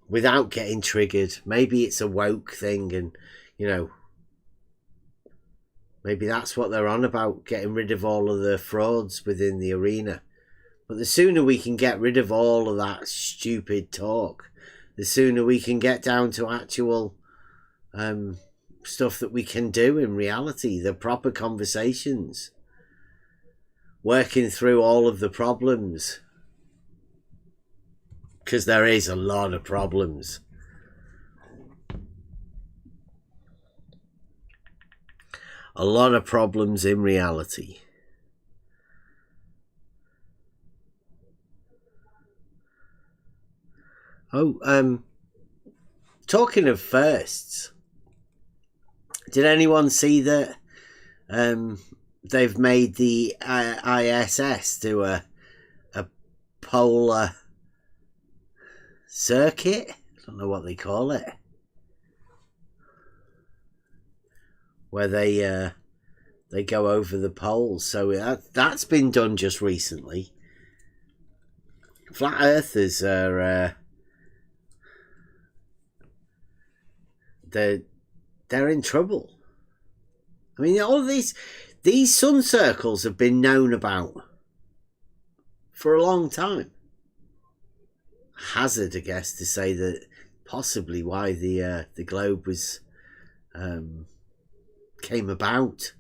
without getting triggered. Maybe it's a woke thing, and maybe that's what they're on about, getting rid of all of the frauds within the arena. But the sooner we can get rid of all of that stupid talk, the sooner we can get down to actual stuff that we can do in reality, the proper conversations, working through all of the problems, because there is a lot of problems. A lot of problems in reality. Talking of firsts, did anyone see that they've made the ISS do a polar circuit? I don't know what they call it. Where they go over the poles. So that's been done just recently. Flat Earthers are they're in trouble. I mean, all of these sun circles have been known about for a long time. Hazard, I guess, to say that possibly why the globe was came about,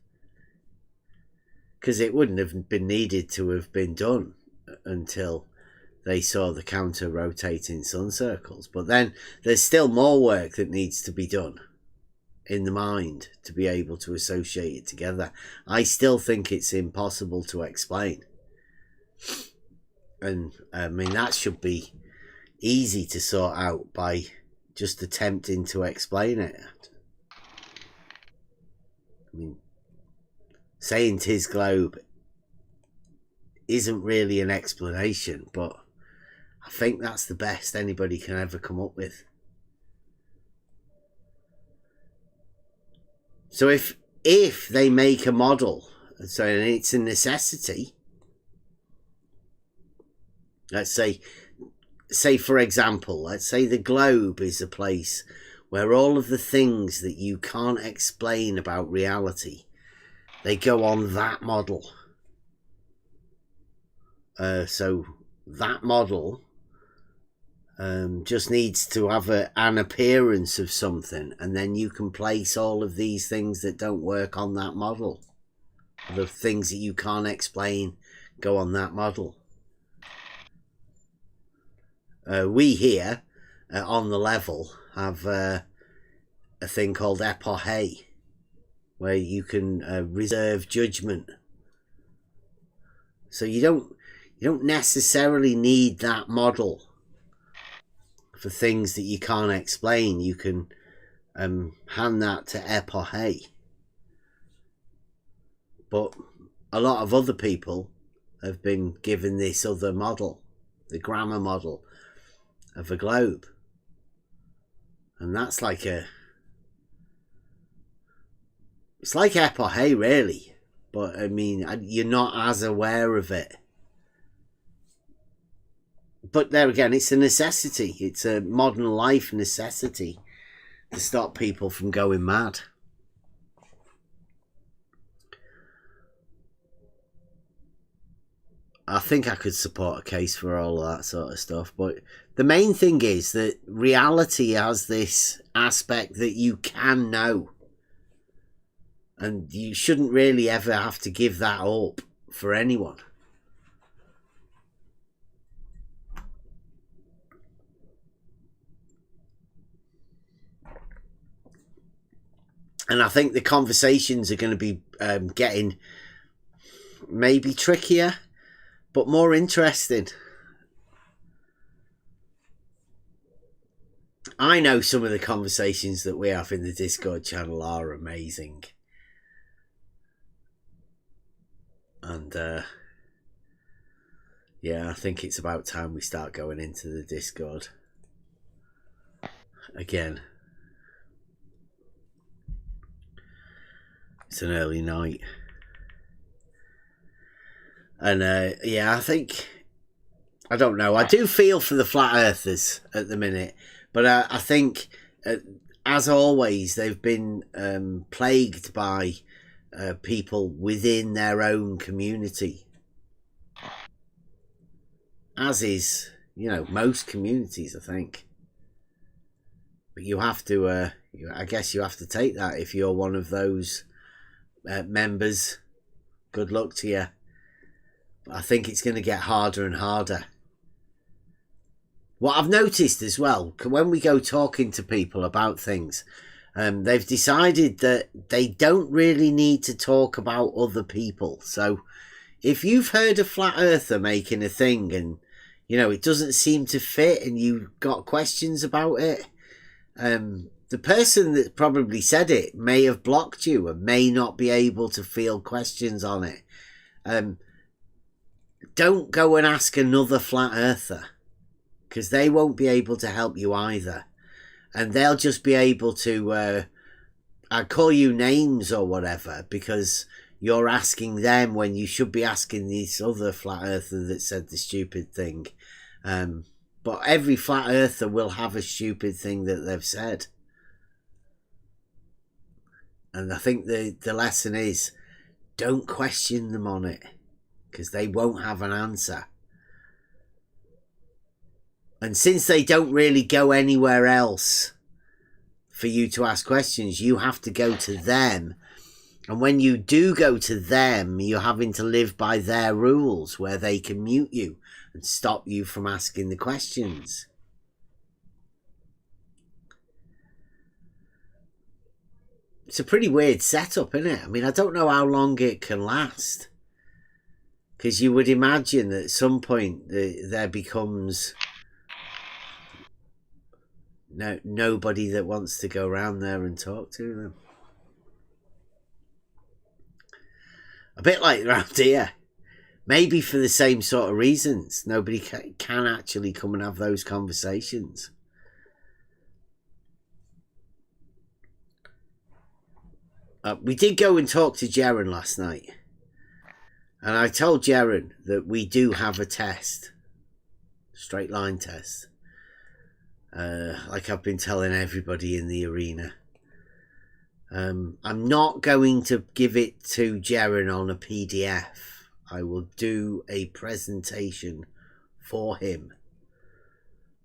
because it wouldn't have been needed to have been done until they saw the counter-rotating sun circles. But then there's still more work that needs to be done in the mind to be able to associate it together. I still think it's impossible to explain. And I mean, that should be easy to sort out by just attempting to explain it. I mean, saying 'tis globe isn't really an explanation, but I think that's the best anybody can ever come up with. So if they make a model, so it's a necessity, let's say for example, let's say the globe is a place where all of the things that you can't explain about reality they go on that model. So that model just needs to have an appearance of something, and then you can place all of these things that don't work on that model. The things that you can't explain go on that model. We here on the level have a thing called epoche, where you can reserve judgment. So you don't necessarily need that model for things that you can't explain. You can hand that to epoche. But a lot of other people have been given this other model, the grammar model of a globe. And that's like it's like epoche really, but I mean, you're not as aware of it. But there again, it's a necessity. It's a modern life necessity to stop people from going mad. I think I could support a case for all of that sort of stuff. But the main thing is that reality has this aspect that you can know. And you shouldn't really ever have to give that up for anyone. And I think the conversations are going to be getting maybe trickier, but more interesting. I know some of the conversations that we have in the Discord channel are amazing. And yeah, I think it's about time we start going into the Discord again. It's an early night. And yeah, I don't know. I do feel for the flat earthers at the minute. But I think, as always, they've been plagued by people within their own community. As is, most communities, I think. But you have to, I guess you have to take that if you're one of those members. Good luck to you. But I think it's going to get harder and harder. What I've noticed as well, when we go talking to people about things, they've decided that they don't really need to talk about other people. So if you've heard a flat earther making a thing and, it doesn't seem to fit and you've got questions about it, the person that probably said it may have blocked you and may not be able to field questions on it. Don't go and ask another flat earther, because they won't be able to help you either. And they'll just be able to call you names or whatever, because you're asking them when you should be asking this other flat earther that said the stupid thing. But every flat earther will have a stupid thing that they've said. And I think the lesson is, don't question them on it, because they won't have an answer. And since they don't really go anywhere else for you to ask questions, you have to go to them. And when you do go to them, you're having to live by their rules, where they can mute you and stop you from asking the questions. It's a pretty weird setup, isn't it? I mean, I don't know how long it can last. Because you would imagine that at some point there becomes nobody that wants to go around there and talk to them. A bit like around here. Maybe for the same sort of reasons. Nobody can actually come and have those conversations. We did go and talk to Jaren last night. And I told Jaren that we do have a test. Straight line test. Like I've been telling everybody in the arena. I'm not going to give it to Jaren on a PDF. I will do a presentation for him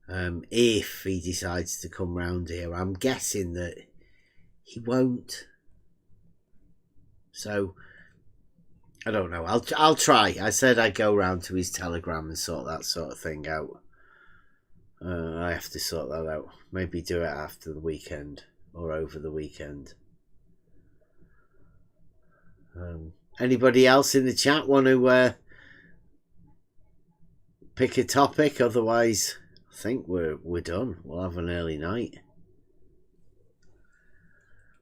if he decides to come round here. I'm guessing that he won't. So I don't know. I'll try. I said I'd go round to his Telegram and sort that sort of thing out. I have to sort that out. Maybe do it after the weekend or over the weekend. Anybody else in the chat want to pick a topic? Otherwise, I think we're done. We'll have an early night.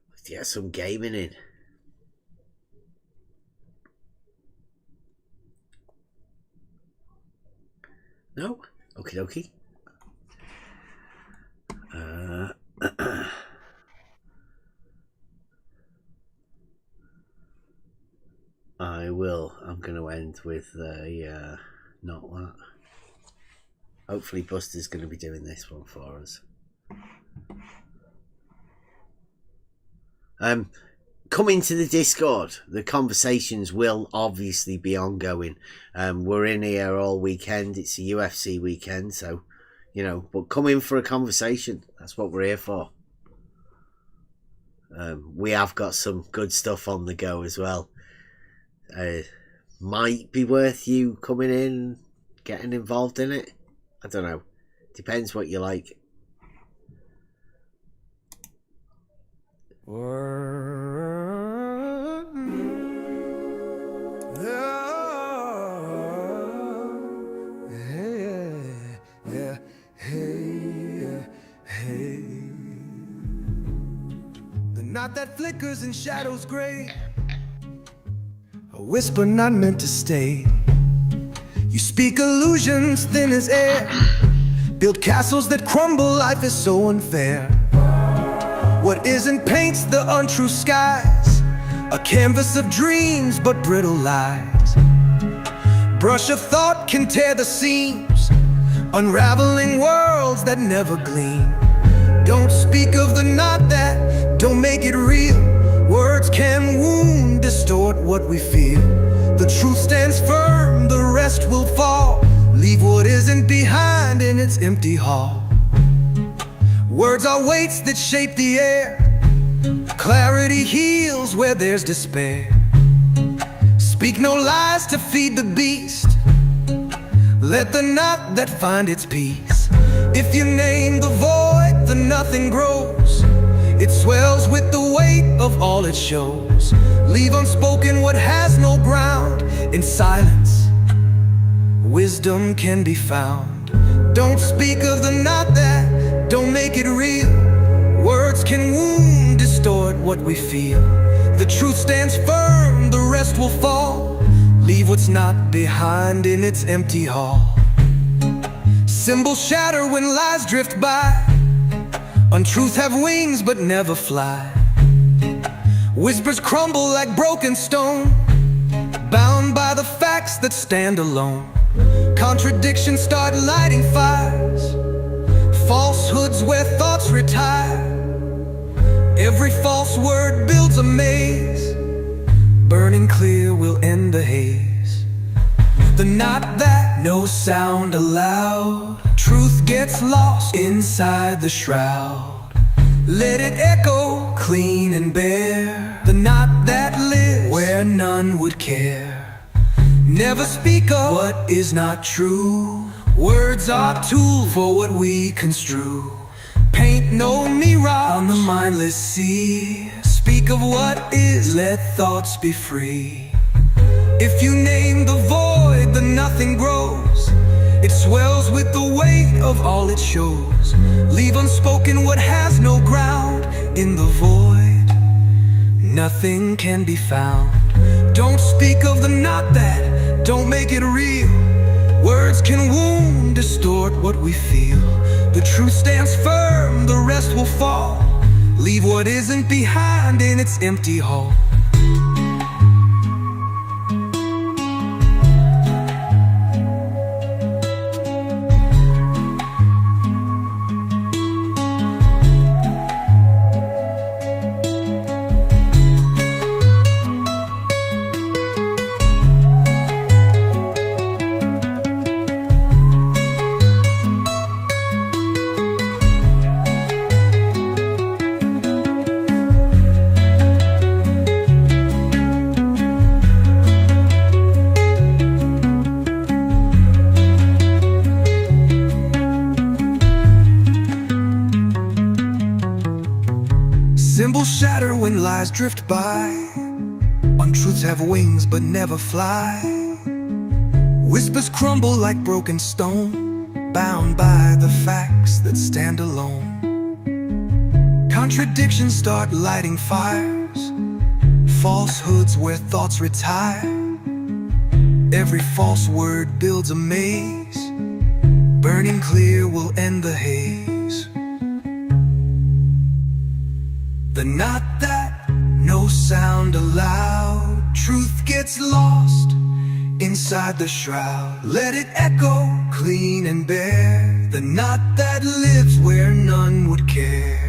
Let's get some gaming in. No? Okie dokie. I will. I'm going to end with not that. Hopefully Buster's going to be doing this one for us. Come into the Discord. The conversations will obviously be ongoing. We're in here all weekend. It's a UFC weekend, so, you know, but come in for a conversation. That's what we're here for. We have got some good stuff on the go as well. Might be worth you coming in, getting involved in it. I don't know. Depends what you like. The night that flickers in shadows gray, a whisper not meant to stay. You speak illusions thin as air, build castles that crumble, life is so unfair. What isn't paints the untrue skies, a canvas of dreams but brittle lies. Brush of thought can tear the seams, unraveling worlds that never gleam. Don't speak of the not that, don't make it real. Words can wound, distort what we feel. The truth stands firm, the rest will fall. Leave what isn't behind in its empty hall. Words are weights that shape the air. Clarity heals where there's despair. Speak no lies to feed the beast. Let the knot that find its peace. If you name the void, the nothing grows. It swells with the weight of all it shows. Leave unspoken what has no ground. In silence, wisdom can be found. Don't speak of the not that, don't make it real. Words can wound, distort what we feel. The truth stands firm, the rest will fall. Leave what's not behind in its empty hall. Symbols shatter when lies drift by. Untruths have wings but never fly. Whispers crumble like broken stone, bound by the facts that stand alone. Contradictions start lighting fires, falsehoods where thoughts retire. Every false word builds a maze, burning clear will end the haze. The not that, no sound allowed. Truth gets lost inside the shroud. Let it echo clean and bare. The not that lives where none would care. Never speak of what is not true. Words are tools for what we construe. Paint no mirage on the mindless sea. Speak of what is, let thoughts be free. If you name the void, the nothing grows. It swells with the weight of all it shows. Leave unspoken what has no ground. In the void, nothing can be found. Don't speak of the not that, don't make it real. Words can wound, distort what we feel. The truth stands firm, the rest will fall. Leave what isn't behind in its empty hall. lies drift by. Untruths have wings but never fly. Whispers crumble like broken stone, bound by the facts that stand alone. Contradictions start lighting fires, falsehoods where thoughts retire. Every false word builds a maze, burning clear will end the haze. The knot that no sound allowed, truth gets lost inside the shroud. Let it echo clean and bare, the knot that lives where none would care.